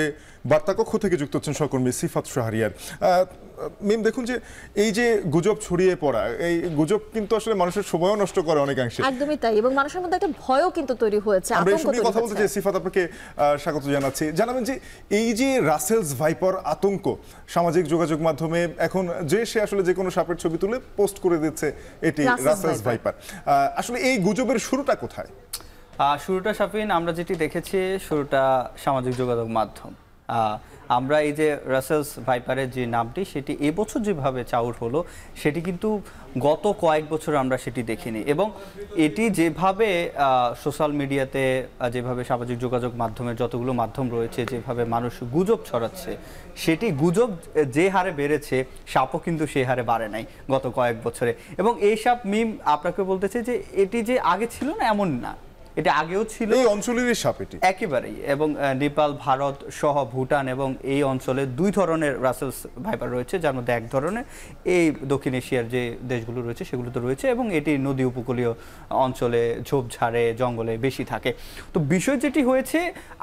বার্তাকক্ষ থেকে যুক্ত হচ্ছেন সহকর্মী সিফাত শাহরিয়ার। মিম, দেখুন যে এই যে গুজব ছড়িয়ে পড়া, এই গুজব কিন্তু আসলে মানুষের সময়ও নষ্ট করে অনেকাংশে। একদমই তাই, এবং মানুষের মধ্যে একটা ভয়ও কিন্তু তৈরি হয়েছে, আমরা এই সঙ্গে কথা বলতে চাই। সিফাত, আপনাকে স্বাগত জানাচ্ছি। জানাবেন যে এই যে রাসেলস ভাইপার আতঙ্ক সামাজিক যোগাযোগ মাধ্যমে এখন যে সে আসলে যে কোনো সাপের ছবি তুলে পোস্ট করে দিচ্ছে এটি রাসেলস ভাইপার, আসলে এই গুজবের শুরুটা কোথায়? শুরুটা শাফিন, আমরা যেটি দেখেছি শুরুটা সামাজিক যোগাযোগ মাধ্যম। আমরা এই যে রাসেলস ভাইপারের যে নামটি সেটি এবছর যেভাবে চাউর হলো সেটি কিন্তু গত কয়েক বছর আমরা সেটি দেখিনি, এবং এটি যেভাবে সোশ্যাল মিডিয়াতে যেভাবে সামাজিক যোগাযোগ মাধ্যমের যতগুলো মাধ্যম রয়েছে যেভাবে মানুষ গুজব ছড়াচ্ছে, সেটি গুজব যে হারে বেড়েছে সাপও কিন্তু সেই হারে বাড়ে নাই গত কয়েক বছরে। এবং এই সাপ মিম আপনাকে বলতেছে যে এটি যে আগে ছিল না এমন না, এটা আগেও ছিল, এই অঞ্চলেরই সাপ এটি একেবারেই। এবং নেপাল, ভারত সহ ভুটান এবং এই অঞ্চলে 2 ধরনের রাসেলস ভাইপার রয়েছে, যার মধ্যে এক ধরনের এই দক্ষিণ এশিয়ার যে দেশগুলো রয়েছে সেগুলোতে রয়েছে, এবং এটি নদী উপকূলীয় অঞ্চলে ঝোপঝাড়ে জঙ্গলে বেশি থাকে। তো বিষয় যেটি হয়েছে,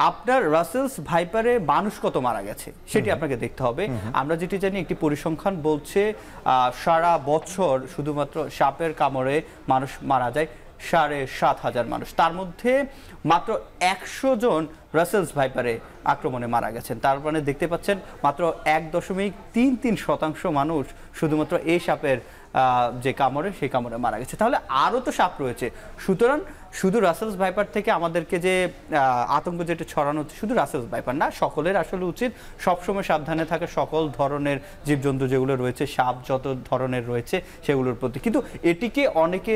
আপনার রাসেলস ভাইপারে মানুষ কত মারা গেছে সেটি আপনাকে দেখতে হবে। আমরা যেটি জানি, একটি পরিসংখ্যান বলছে সারা বছর শুধুমাত্র সাপের কামড়ে মানুষ মারা যায় 7,500 মানুষ, তার মধ্যে মাত্র 100 জন রাসেলস ভাইপারে আক্রমণে মারা গেছেন। তার মানে দেখতে পাচ্ছেন মাত্র 1.33% মানুষ শুধুমাত্র এই সাপের যে কামড়ে সেই কামড়ে মারা গেছে। তাহলে আরও তো সাপ রয়েছে। সুতরাং শুধু রাসেলস ভাইপার থেকে আমাদেরকে যে আতঙ্ক যেটা ছড়ানো হচ্ছে, শুধু রাসেলস ভাইপার না, সকলের আসলে উচিত সবসময় সাবধানে থাকে সকল ধরনের জীবজন্তু যেগুলো রয়েছে, সাপ যত ধরনের রয়েছে সেগুলোর প্রতি। কিন্তু এটিকে অনেকে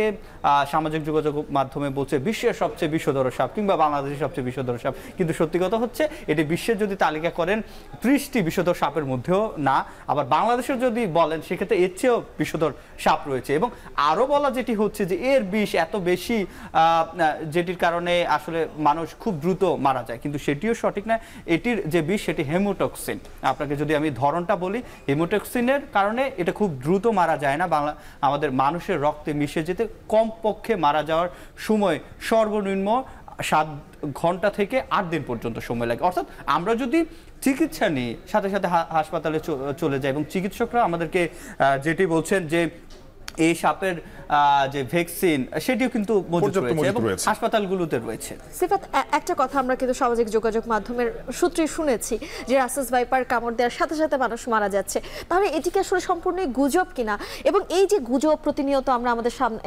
সামাজিক যোগাযোগ মাধ্যমে বলছে বিশ্বের সবচেয়ে বিষধর সাপ কিংবা বাংলাদেশের সবচেয়ে বিষধর সাপ, কিন্তু সত্যি কথা হচ্ছে এটি বিশ্বের যদি তালিকা করেন 30টি বিষধর সাপের মধ্যেও না, আবার বাংলাদেশের যদি বলেন সেক্ষেত্রে এর চেয়েও বিষধর সাপ রয়েছে। এবং আরও বলা যেটি হচ্ছে যে এর বিষ এত বেশি যেটির কারণে আসলে মানুষ খুব দ্রুত মারা যায়, কিন্তু সেটিও সঠিক না। এটির যে বিষ সেটি হেমোটক্সিন। আপনাকে যদি আমি ধরনটা বলি, হেমোটক্সিনের কারণে এটা খুব দ্রুত মারা যায় না, আমাদের মানুষের রক্তে মিশে যেতে কমপক্ষে মারা যাওয়ার সময় সর্বনিম্ন 7 ঘন্টা থেকে 8 দিন পর্যন্ত সময় লাগে। অর্থাৎ আমরা যদি চিকিৎসা নিয়ে সাথে সাথে হাসপাতালে চলে যায় এবং চিকিৎসকরা আমাদেরকে যেটি বলছেন যে এই সাপের যে ভ্যাকসিন সেটিও কিন্তু মজুদ রয়েছে এবং হাসপাতালগুলোতে রয়েছে। সিফাত, একটা কথা আমরা কিন্তু সামাজিক যোগাযোগ মাধ্যমের সূত্রে শুনেছি যে রাসেলস ভাইপার কামড় দেওয়ার সাথে সাথে মানুষ মারা যাচ্ছে, তাহলে এটি কি আসলে সম্পূর্ণই গুজব কিনা? এবং এই যে গুজব প্রতিনিয়ত আমরা আমাদের সামনে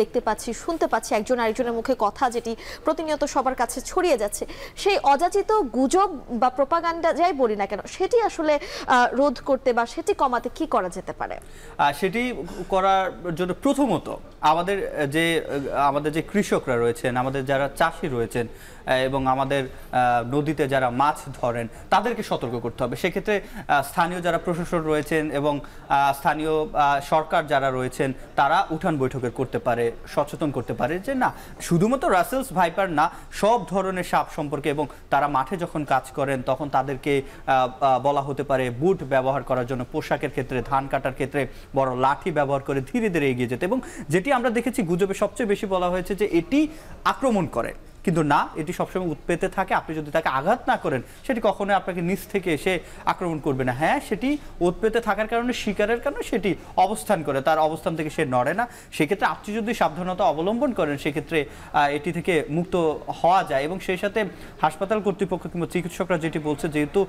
দেখতে পাচ্ছি, শুনতে পাচ্ছি, একজন আরেকজনের মুখে কথা যেটি প্রতিনিয়ত সবার কাছে ছড়িয়ে যাচ্ছে, সেই অযাচিত গুজব বা প্রোপাগান্ডা যাই বলি না কেন, সেটি আসলে রোধ করতে বা সেটি কমাতে কি করা যেতে পারে? সেটি করার জন্য প্রথমত আমাদের যে কৃষকরা রয়েছেন, আমাদের যারা চাষি রয়েছেন এবং আমাদের নদীতে যারা মাছ ধরেন তাদেরকে সতর্ক করতে হবে। সেক্ষেত্রে স্থানীয় যারা প্রশাসন রয়েছেন এবং স্থানীয় সরকার যারা রয়েছেন তারা উঠান বৈঠকের করতে পারে, সচেতন করতে পারে যে না, শুধুমাত্র রাসেলস ভাইপার না, সব ধরনের সাপ সম্পর্কে, এবং তারা মাঠে যখন কাজ করেন তখন তাদেরকে বলা হতে পারে বুট ব্যবহার করার জন্য, পোশাকের ক্ষেত্রে, ধান কাটার ক্ষেত্রে বড় লাঠি ব্যবহার করে ধীরে ধীরে এগিয়ে যেতে। এবং যেটি আমরা দেখেছি গুজবে সবচেয়ে বেশি বলা হয়েছে যে এটি আক্রমণ করে, কিন্তু না, এটি সবসময় উৎপেতে থাকে। আপনি যদি তাকে আঘাত না করেন সেটি কখনোই আপনাকে নিচ থেকে এসে আক্রমণ করবে না। হ্যাঁ, সেটি উৎপেতে থাকার কারণে, শিকারের কারণে সেটি অবস্থান করে, তার অবস্থান থেকে সে নড়ে না। সেক্ষেত্রে আপনি যদি সাবধানতা অবলম্বন করেন সেক্ষেত্রে এটি থেকে মুক্ত হওয়া যায়। এবং সেই সাথে হাসপাতাল কর্তৃপক্ষ কিংবা চিকিৎসকরা যেটি বলছে, যেহেতু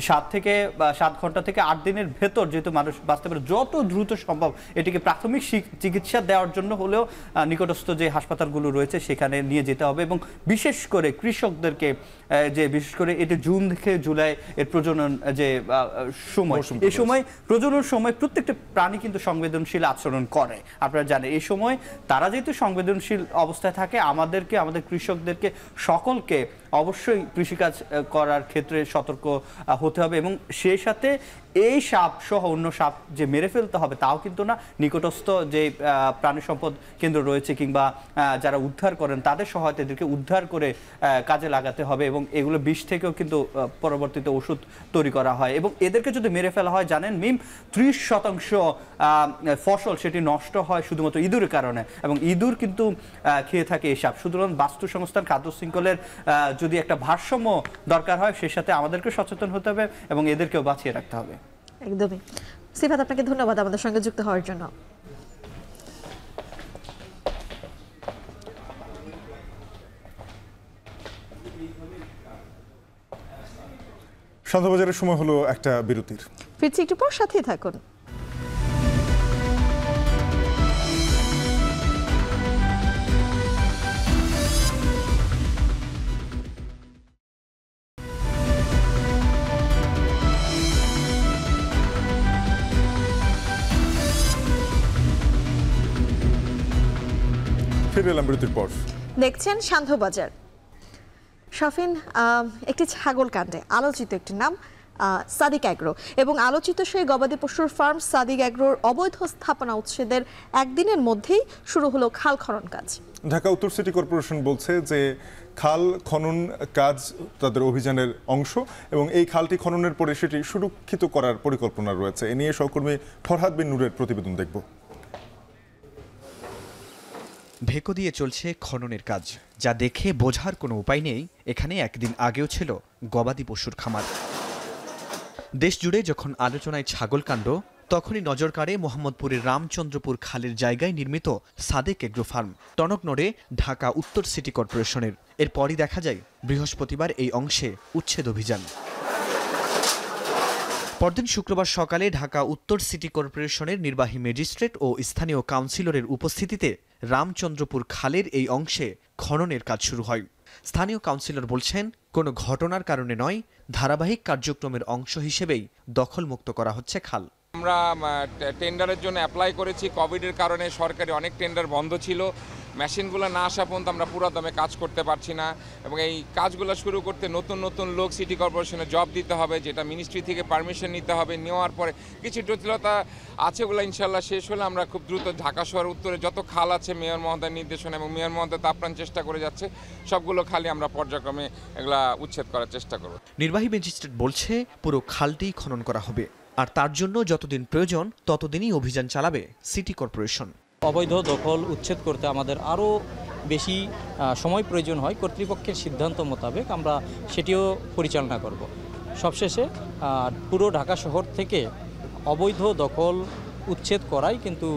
7 ঘন্টা থেকে 8 দিনের ভেতর যেহেতু মানুষ বাঁচতে পারে, যত দ্রুত সম্ভব এটিকে প্রাথমিক চিকিৎসা দেওয়ার জন্য হলেও নিকটস্থ যে হাসপাতালগুলো রয়েছে সেখানে নিয়ে যেতে হবে। এবং বিশেষ করে কৃষকদেরকে, যে বিশেষ করে এটি জুন থেকে জুলাই এর প্রজনন যে সময়, এই সময় প্রজনন সময় প্রত্যেকটা প্রাণী কিন্তু সংবেদনশীল আচরণ করে, আপনারা জানেন। এই সময় তারা যেহেতু সংবেদনশীল অবস্থায় থাকে, আমাদের কৃষকদেরকে সকলকে অবশ্যই কৃষিকাজ করার ক্ষেত্রে সতর্ক হতে হবে। এবং সেই সাথে এই সাপ সহ অন্য সাপ যে মেরে ফেলতে হবে তাও কিন্তু না, নিকটস্থ যে প্রাণী সম্পদ কেন্দ্র রয়েছে কিংবা যারা উদ্ধার করেন তাদের সহায়তা এদেরকে উদ্ধার করে কাজে লাগাতে হবে। এবং এগুলো বিষ থেকেও কিন্তু পরবর্তীতে ওষুধ তৈরি করা হয়। এবং এদেরকে যদি মেরে ফেলা হয়, জানেন মিম, 30% ফসল সেটি নষ্ট হয় শুধুমাত্র ইঁদুরের কারণে। এবং ইঁদুর কিন্তু খেয়ে থাকে এই সাপ। সুতরাং বাস্তু সংস্থান, খাদ্য শৃঙ্খলের যদি একটা ভারসাম্য দরকার হয়, সেই সাথে আমাদেরকে সচেতন হতে হবে এবং এদেরকেও বাঁচিয়ে রাখতে হবে। একদমই। সিফাত, আপনাকে ধন্যবাদ আমাদের সঙ্গে যুক্ত হওয়ার জন্য। সন্ধ্যাবাজারের সময় হলো একটা বিরতির, ফিরছি একটু পর, সাথেই থাকুন। ফিরে এলাম বিরতির পর। দেখছেন সান্ধ্যবাজার। শফিন, একটি ছাগল কাণ্ডে আলোচিত একটি নাম সাদিক অ্যাগ্রো, এবং আলোচিত সেই গবাদি পশুর ফার্ম সাদিক অ্যাগ্রোর অবৈধ স্থাপনা উচ্ছেদের একদিনের মধ্যেই শুরু হলো খাল খনন কাজ। ঢাকা উত্তর সিটি কর্পোরেশন বলছে যে খাল খনন কাজ তাদের অভিযানের অংশ এবং এই খালটি খননের পরে সেটি সুরক্ষিত করার পরিকল্পনা রয়েছে। এ নিয়ে সহকর্মী ফরহাদ বিন নূরের প্রতিবেদন দেখব। ভেকো দিয়ে চলছে খননের কাজ, যা দেখে বোঝার কোনো উপায় নেই এখানে একদিন আগেও ছিল গবাদি পশুর খামার। দেশ জুড়ে যখন আলোচনায় ছাগল কাণ্ড, তখনই নজর কাড়ে মোহাম্মদপুরের রামচন্দ্রপুর খালের জায়গায় নির্মিত সাদেক এগ্রো ফার্ম। টনক নড়ে ঢাকা উত্তর সিটি কর্পোরেশনের। এরপরই দেখা যায় বৃহস্পতিবার এই অংশে উচ্ছেদ অভিযান। পরদিন শুক্রবার সকালে ঢাকা উত্তর সিটি কর্পোরেশনের নির্বাহী ম্যাজিস্ট্রেট ও স্থানীয় কাউন্সিলরের উপস্থিতিতে রামচন্দ্রপুর খালের এই অংশে খননের কাজ শুরু হয়। স্থানীয় কাউন্সিলর বলছেন, কোনো ঘটনার কারণে নয়, ধারাবাহিক কার্যক্রমের অংশ হিসেবেই দখলমুক্ত করা হচ্ছে খাল। আমরা টেন্ডারের জন্য অ্যাপ্লাই করেছি। কোভিডের কারণে সরকারি অনেক টেন্ডার বন্ধ ছিল। মেশিনগুলো না আসা পর্যন্ত আমরা পুরো দমে কাজ করতে পারছি না এবং এই কাজগুলো শুরু করতে নতুন নতুন লোক সিটি কর্পোরেশনে জব দিতে হবে, যেটা মিনিস্ট্রি থেকে পারমিশন নিতে হবে। নেওয়ার পরে কিছু জটিলতা আছে, ওগুলো ইনশাল্লাহ শেষ হলে আমরা খুব দ্রুত ঢাকা শহর উত্তরে যত খাল আছে মেয়র মহোদয়ের নির্দেশনা এবং মেয়র মহোদয় আপ্রাণ চেষ্টা করে যাচ্ছে, সবগুলো খালি আমরা পর্যায়ক্রমে এগুলা উচ্ছেদ করার চেষ্টা করব। নির্বাহী ম্যাজিস্ট্রেট বলছে পুরো খালটি খনন করা হবে, আর তার জন্য যতদিন প্রয়োজন ততদিনই অভিযান চালাবে সিটি কর্পোরেশন। অবৈধ দখল উচ্ছেদ করতে আমাদের আরও বেশি সময় প্রয়োজন হয়। কর্তৃপক্ষের সিদ্ধান্ত মোতাবেক আমরা সেটিও পরিচালনা করব। সবশেষে পুরো ঢাকা শহর থেকে অবৈধ দখল উচ্ছেদ করাই কিন্তু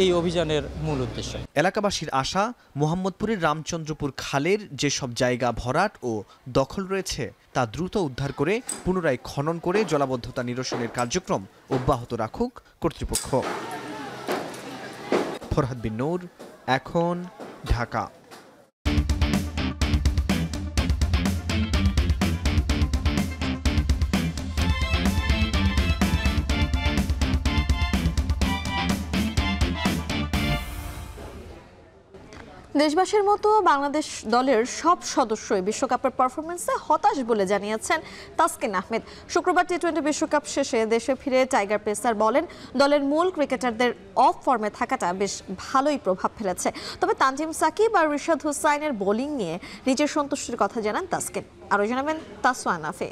এই অভিযানের মূল উদ্দেশ্য। এলাকাবাসীর আশা, মোহাম্মদপুরের রামচন্দ্রপুর খালের যেসব জায়গা ভরাট ও দখল রয়েছে তা দ্রুত উদ্ধার করে পুনরায় খনন করে জলাবদ্ধতা নিরসনের কার্যক্রম অব্যাহত রাখুক কর্তৃপক্ষ। ফরহাদ বিন নূর, এখন, ঢাকা। দেশবাসীর মতো বাংলাদেশ দলের সব সদস্যই বিশ্বকাপের পারফরমেন্সে হতাশ বলে জানিয়েছেন তাসকিন আহমেদ। শুক্রবার টি-20 বিশ্বকাপ শেষে দেশে ফিরে টাইগার পেসার বলেন, দলের মূল ক্রিকেটারদের অফ ফর্মে থাকাটা বেশ ভালোই প্রভাব ফেলেছে। তবে তানজিম সাকিব আর রিশাদ হুসাইনের বোলিং নিয়ে নিজের সন্তুষ্টির কথা জানান তাসকিন। আরও জানাবেন তাসওয়ান আফে।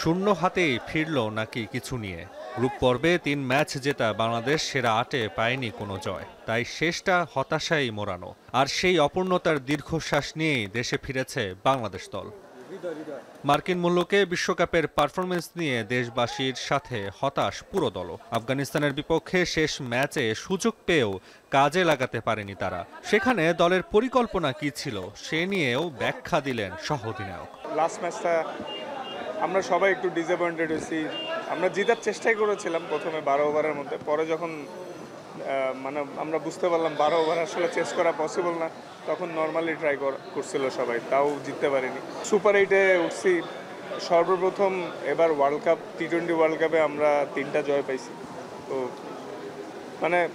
শূন্য হাতেই ফিরল নাকি কিছু নিয়ে? গ্রুপ পর্বে 3 ম্যাচ জেতা বাংলাদেশ সেরা 8-এ পায়নি কোনো জয়, তাই শেষটা হতাশায় মোড়ানো। আর সেই অপূর্ণতার দীর্ঘশ্বাস নিয়েই দেশে ফিরেছে বাংলাদেশ দল। মার্কিন মূল্যকে বিশ্বকাপের পারফরমেন্স নিয়ে দেশবাসীর সাথে হতাশ পুরো দল। আফগানিস্তানের বিপক্ষে শেষ ম্যাচে সুযোগ পেয়েও কাজে লাগাতে পারেনি তারা। সেখানে দলের পরিকল্পনা কি ছিল সে নিয়েও ব্যাখ্যা দিলেন সহ অধিনায়ক। লাস্ট ম্যাচটা আমরা সবাই একটু ডিসঅ্যাপয়েন্টেড হয়েছি। আমরা জেতার চেষ্টাই করেছিলাম প্রথমে 12 ওভারের মধ্যে, পরে যখন আমরা বুঝতে পারলাম 12 ওভার আসলে চেস করা পসিবল না, তখন নর্মালি ট্রাই করছিল সবাই, তাও জিততে পারিনি। সুপার 8-এ উঠছি সর্বপ্রথম এবার ওয়ার্ল্ড কাপ, টি-20 ওয়ার্ল্ড কাপে আমরা 3টা জয় পাইছি। তো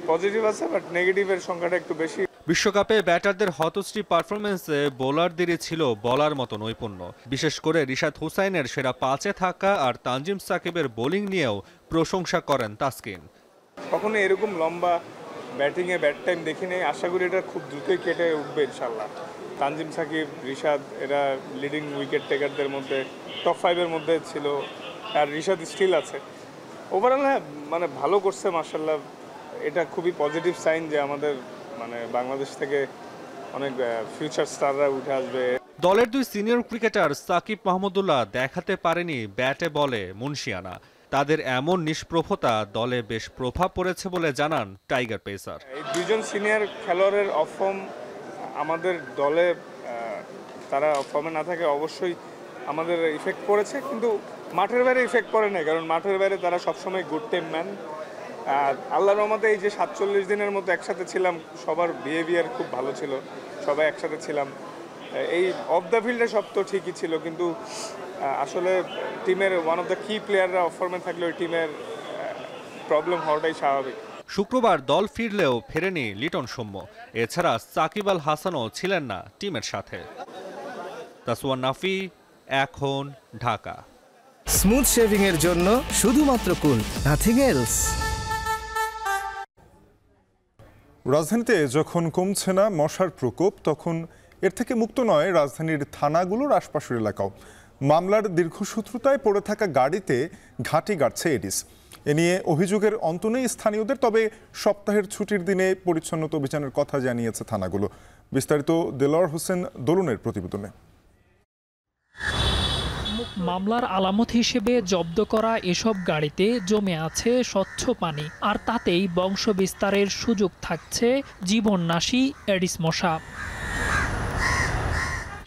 পজিটিভ আছে, বাট নেগেটিভের সংখ্যাটা একটু বেশি। বিশ্বকাপে ব্যাটারদের হতশ্রী পারফরমেন্সে বোলারদেরই ছিল বলার মতো নৈপুণ্য। বিশেষ করে রিশাদ হুসাইনের সেরা 5-এ থাকা আর তানজিম সাকিবের বোলিং নিয়েও প্রশংসা করেন তাসকিন। কখনো এরকম লম্বা ব্যাটিংয়ে ব্যাট টাইম দেখিনি, আশা করি এটা খুব দ্রুতই কেটে উঠবে ইনশাল্লাহ। তানজিম সাকিব, রিশাদ এরা লিডিং উইকেট টেকারদের মধ্যে টপ 5-এর মধ্যে ছিল, আর রিশাদ স্টিল আছে। ওভারঅল হ্যাঁ ভালো করছে মাশাআল্লাহ। এটা খুবই পজিটিভ সাইন যে আমাদের বাংলাদেশ থেকে অনেক ফিউচার স্টাররা উঠে আসবে। দলের 2 সিনিয়র ক্রিকেটার সাকিব মাহমুদুল্লাহ দেখাতে পারেনি ব্যাটে বলে মুনশিয়ানা। তাদের এমন নিষ্প্রভতা দলে বেশ প্রভাব পড়েছে বলে জানান টাইগার পেসার। এই 2জন সিনিয়র খেলোয়াড়ের অফ ফর্ম আমাদের দলে, তারা অফ ফর্মে না থাকে অবশ্যই আমাদের ইফেক্ট পড়েছে, কিন্তু মাঠের বাইরে ইফেক্ট পড়ে না, কারণ মাঠের বাইরে তারা সবসময় গুড টিম ম্যান। আর আল্লাহর রহমতে এই যে 47 দিনের মতো একসাথে ছিলাম, সবার বিহেভিয়ার খুব ভালো ছিল, সবাই একসাথে ছিলাম। এই অফ দ্য ফিল্ডে সব তো ঠিকই ছিল, কিন্তু আসলে টিমের ওয়ান অফ দ্য কি প্লেয়াররা অফ ফর্মে থাকলে ওই টিমের প্রবলেম হওয়াটাই স্বাভাবিক। শুক্রবার দল ফিরলেও ফেরেনি লিটন সৌম্য। এছাড়া সাকিব আল হাসানও ছিলেন না টিমের সাথে। তাসওয়ান নাফি, এখন, ঢাকা। স্মুথ শেভিং এর জন্য শুধুমাত্র কুল, নাথিং এলস। রাজধানীতে যখন কমছে না মশার প্রকোপ, তখন এর থেকে মুক্ত নয় রাজধানীর থানাগুলোর আশপাশের এলাকাও। মামলার দীর্ঘসূত্রতায় পড়ে থাকা গাড়িতে ঘাঁটি গাড়ছে এডিস। এ নিয়ে অভিযোগের অন্ত নেই স্থানীয়দের, তবে সপ্তাহের ছুটির দিনে পরিচ্ছন্নতা অভিযানের কথা জানিয়েছে থানাগুলো। বিস্তারিত দেলোয়ার হোসেন দোলনের প্রতিবেদনে। মামলার আলামত হিসেবে জব্দ করা এসব গাড়িতে জমে আছে স্বচ্ছ পানি, আর তাতেই বংশ বিস্তারের সুযোগ থাকছে জীবননাশী এডিস মশা।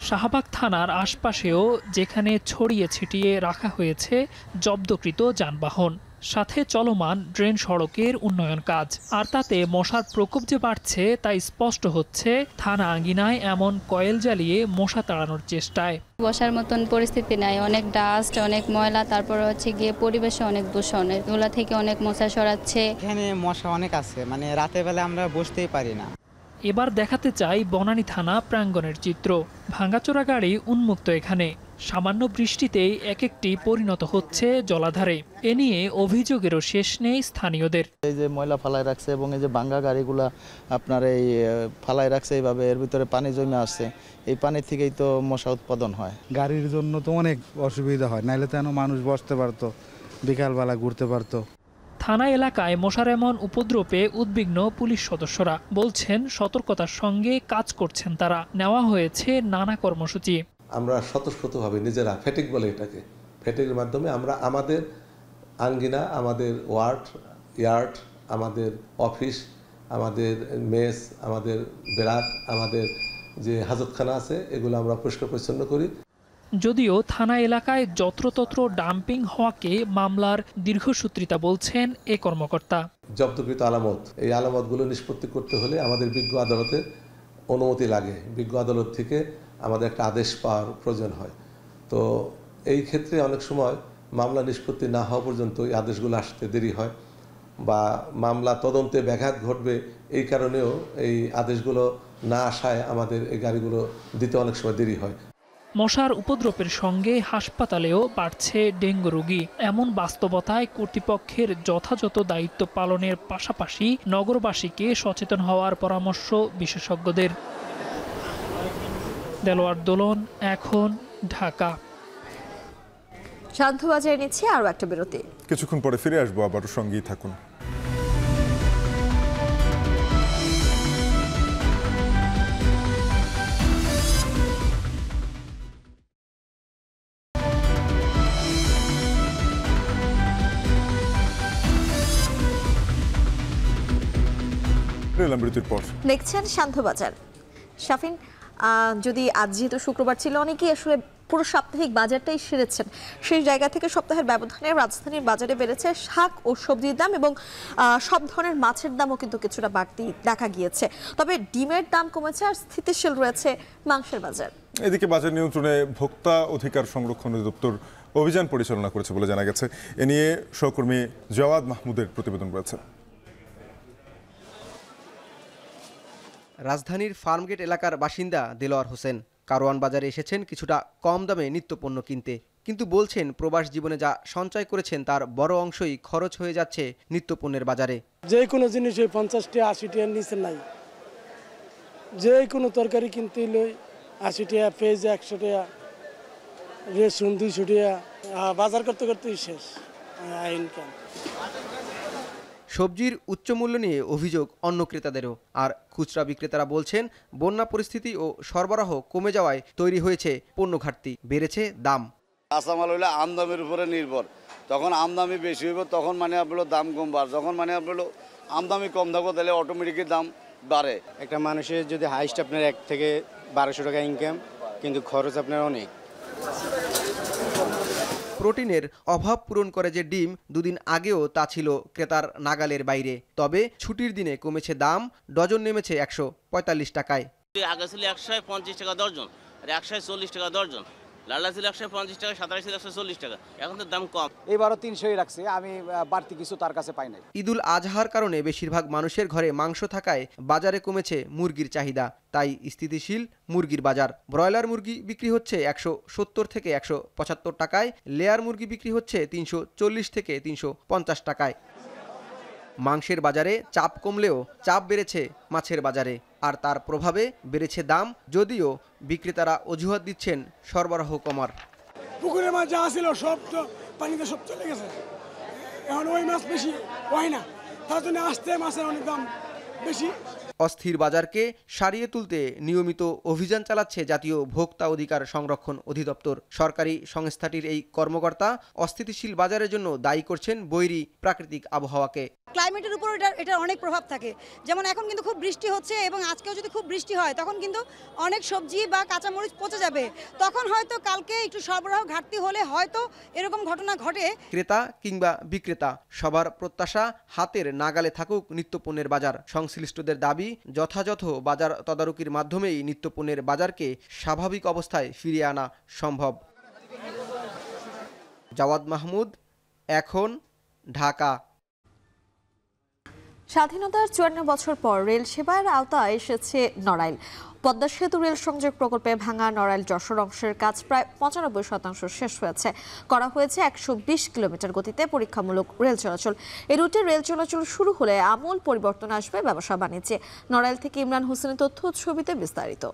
শাহবাগ থানার আশপাশেও যেখানে ছড়িয়ে ছিটিয়ে রাখা হয়েছে জব্দকৃত যানবাহন, সাথে চলমান ড্রেন সড়কের উন্নয়ন কাজ। আর তাতে মশার প্রকোপ যে বাড়ছে তা স্পষ্ট হচ্ছে থানা আঙ্গিনায় এমন কয়েল জ্বালিয়ে মশা তাড়ানোর চেষ্টায়। বসার মতন পরিস্থিতি নাই, অনেক ডাস্ট, অনেক ময়লা, তারপর হচ্ছে গিয়ে পরিবেশে অনেক দূষণ, এগুলো থেকে অনেক মশা ছড়াচ্ছে। এখানে মশা অনেক আছে, মানে রাতের বেলা আমরা বসতেই পারি না। এবার দেখাতে চাই বনানী থানা প্রাঙ্গণের চিত্র। ভাঙাচোরা গাড়ি উন্মুক্ত এখানে, সামান্য বৃষ্টিতেই এক একটি পরিণত হচ্ছে জলাধারে। এ নিয়ে অভিযোগেরও শেষ নেই স্থানীয়দের। এই যে ময়লা ফালায় রাখছে এবং এই যে ভাঙ্গা গাড়িগুলা আপনার এই ফালায় রাখছে, এইভাবে এর ভিতরে পানি জমে আসছে, এই পানি থেকেই তো মশা উৎপাদন হয়। গাড়ির জন্য তো অনেক অসুবিধা হয়, নাইলে তো মানুষ বসতে পারতো, বিকালবেলা ঘুরতে পারতো। থানা এলাকায় মশার এমন উপদ্রবে উদ্বিগ্ন পুলিশ সদস্যরা বলছেন সতর্কতার সঙ্গে কাজ করছেন তারা। নেওয়া হয়েছে নানা কর্মসূচি। আমরা স্বতঃস্ফূর্তভাবে নিজেরা ফেটিক বলে এটাকে, ফেটিকের মাধ্যমে আমরা আমাদের আঙ্গিনা, আমাদের ইয়ার্ড, আমাদের অফিস, আমাদের মেস, আমাদের ব্যারাক, আমাদের যে হাজতখানা আছে, এগুলো আমরা পরিষ্কার পরিচ্ছন্ন করি। যদিও থানা এলাকায় যত্রতত্র ডাম্পিং হওয়াকে মামলার দীর্ঘসূত্রিতা বলছেন এ কর্মকর্তা। জব্দকৃত আলামত, এই আলামতগুলো নিষ্পত্তি করতে হলে আমাদের বিজ্ঞ আদালতের অনুমতি লাগে। বিজ্ঞ আদালত থেকে আমাদের একটা আদেশ পাওয়ার প্রয়োজন হয়। তো এই ক্ষেত্রে অনেক সময় মামলা নিষ্পত্তি না হওয়া পর্যন্ত এই আদেশগুলো আসতে দেরি হয়, বা মামলা তদন্তে ব্যাঘাত ঘটবে, এই কারণেও এই আদেশগুলো না আসায় আমাদের এই গাড়িগুলো দিতে অনেক সময় দেরি হয়। মশার উপদ্রবের সঙ্গে হাসপাতালেও বাড়ছে ডেঙ্গু রোগী। এমন বাস্তবতায় কর্তৃপক্ষের যথাযথ দায়িত্ব পালনের পাশাপাশি নগরবাসীকে সচেতন হওয়ার পরামর্শ বিশেষজ্ঞদের। দেলোয়ার দোলন, এখন, ঢাকা। শান্ত বাজারে নিচ্ছে আরো একটা বিরতি, কিছুক্ষণ পরে ফিরে আসবো, আবারও সঙ্গেই থাকুন। দেখছেন শান্ত বাজার। শাফিন, যদি আজ যেহেতু শুক্রবার ছিল, অনেকেই আসলে পুরো সাপ্তাহিক বাজারটাই সেরেছেন। সেই জায়গা থেকে সপ্তাহের ব্যবধানে রাজধানীর বাজারে বেড়েছে শাক ও সবজির দাম, এবং সব ধরনের মাছের দামও কিন্তু কিছুটা বাড়তি দেখা গিয়েছে। তবে ডিমের দাম কমেছে আর স্থিতিশীল রয়েছে মাংসের বাজার। এদিকে বাজার নিয়ন্ত্রণে ভোক্তা অধিকার সংরক্ষণ অধিদপ্তর অভিযান পরিচালনা করেছে বলে জানা গেছে। এ নিয়ে সহকর্মী জওয়াদ মাহমুদের প্রতিবেদন রয়েছে। রাজধানীর ফার্মগেট এলাকার বাসিন্দা দেলোয়ার হোসেন কারওয়ান বাজারে এসেছেন কিছুটা কম দামে নিত্যপণ্য কিনতে, কিন্তু বলছেন প্রবাস জীবনে যা সঞ্চয় করেছেন তার বড় অংশই খরচ হয়ে যাচ্ছে নিত্যপণ্যের বাজারে। যে কোনো জিনিস 50 টাকা 80 টাকার নিচে নাই, যে কোনো তরকারি কিনতে লই 80 টাকা, পেঁয়াজ 100 টাকা, রসুন 200 টাকা, বাজার করতে করতেই শেষ ইনকাম। সবজির উচ্চ মূল্য নিয়ে অভিযোগ অন্য ক্রেতাদেরও। আর খুচরা বিক্রেতারা বলছেন বন্যা পরিস্থিতি ও সরবরাহ কমে যাওয়ায় তৈরি হয়েছে পণ্য ঘাটতি, বেড়েছে দাম। কাঁচামাল হইলে আমদামির উপরে নির্ভর, যখন আমদামি বেশি হইব তখন মানে আপনার দাম কমবে, আর যখন মানে আপনার আমদামি কম থাকবে তাহলে অটোমেটিকই দাম বাড়ে। একটা মানুষের যদি হাইস্ট আপনার 1 থেকে 1200 টাকা ইনকাম, কিন্তু খরচ আপনার অনেক। প্রোটিনের অভাব পূরণ করে যে ডিম, দুদিন আগেও তা ছিল ক্রেতার নাগালের বাইরে। তবে ছুটির দিনে কমেছে দাম, ডজন নেমেছে 145 টাকায়। আগে ছিল 150 টাকা দর্জন, আর 140 টাকা দর্জন। লালা ছিল 150 টাকা, 27 ছিল 140 টাকা। এখন তো দাম কম, এবারও 300ই রাখছে। আমি বাড়তি কিছু তার কাছে পাই নাই। ঈদুল আজহার কারণে বেশিরভাগ মানুষের ঘরে মাংস থাকায় বাজারে কমেছে মুরগির চাহিদা, তাই স্থিতিশীল মুরগির বাজার। ব্রয়লার মুরগি বিক্রি হচ্ছে 170 থেকে 175 টাকায়, লেয়ার মুরগি বিক্রি হচ্ছে 340 থেকে 350 টাকায়। মাংসের বাজারে চাপ কমলেও চাপ বেড়েছে মাছের বাজারে, আর তার প্রভাবে বেড়েছে দাম, যদিও বিক্রেতারা অজুহাত দিচ্ছেন সরবরাহ কমার। পুকুরের মাছ যা ছিল সব তো পানিতে সব চলে গেছে, এখন ওই মাছ বেশি হয় না, তার জন্য আসতে মাছের অনেক দাম বেশি। অস্থির বাজারকে সারিয়ে তুলতে নিয়মিত অভিযান চালাচ্ছে জাতীয় ভোক্তা অধিকার সংরক্ষণ অধিদপ্তর। সরকারি সংস্থাটির এই কর্মকর্তা অস্থিতিশীল বাজারের জন্য দায়ী করছেন বৈরী প্রাকৃতিক আবহাওয়াকে। ক্লাইমেটের উপর এটা অনেক প্রভাব থাকে। যেমন এখন কিন্তু খুব বৃষ্টি হচ্ছে এবং আজকেও যদি খুব বৃষ্টি হয় তখন কিন্তু অনেক সবজি বা কাঁচামরিচ পচে যাবে, তখন হয়তো কালকে একটু সরবরাহ ঘাটতি হলে হয়তো এরকম ঘটনা ঘটে। ক্রেতা কিংবা বিক্রেতা সবার প্রত্যাশা হাতের নাগালে থাকুক নিত্যপণ্যের বাজার। সংশ্লিষ্টদের দাবি যথাযথ বাজার তদারকির মাধ্যমেই নিত্যপণ্যের বাজারকে স্বাভাবিক অবস্থায় ফিরিয়ে আনা সম্ভব। জাওয়াদ মাহমুদ, এখন, ঢাকা। স্বাধীনতার 54 বছর পর রেল সেবার আওতায় এসেছে নড়াইল। পদ্মা সেতু রেল সংযোগ প্রকল্পে ভাঙা নড়াইল যশোর অংশের কাজ প্রায় 95% শেষ হয়েছে। করা হয়েছে 120 কিলোমিটার গতিতে পরীক্ষামূলক রেল চলাচল। এই রুটে রেল চলাচল শুরু হলে আমূল পরিবর্তন আসবে ব্যবসা বাণিজ্যে। নড়াইল থেকে ইমরান হোসেনের তথ্য, ছবিতে বিস্তারিত।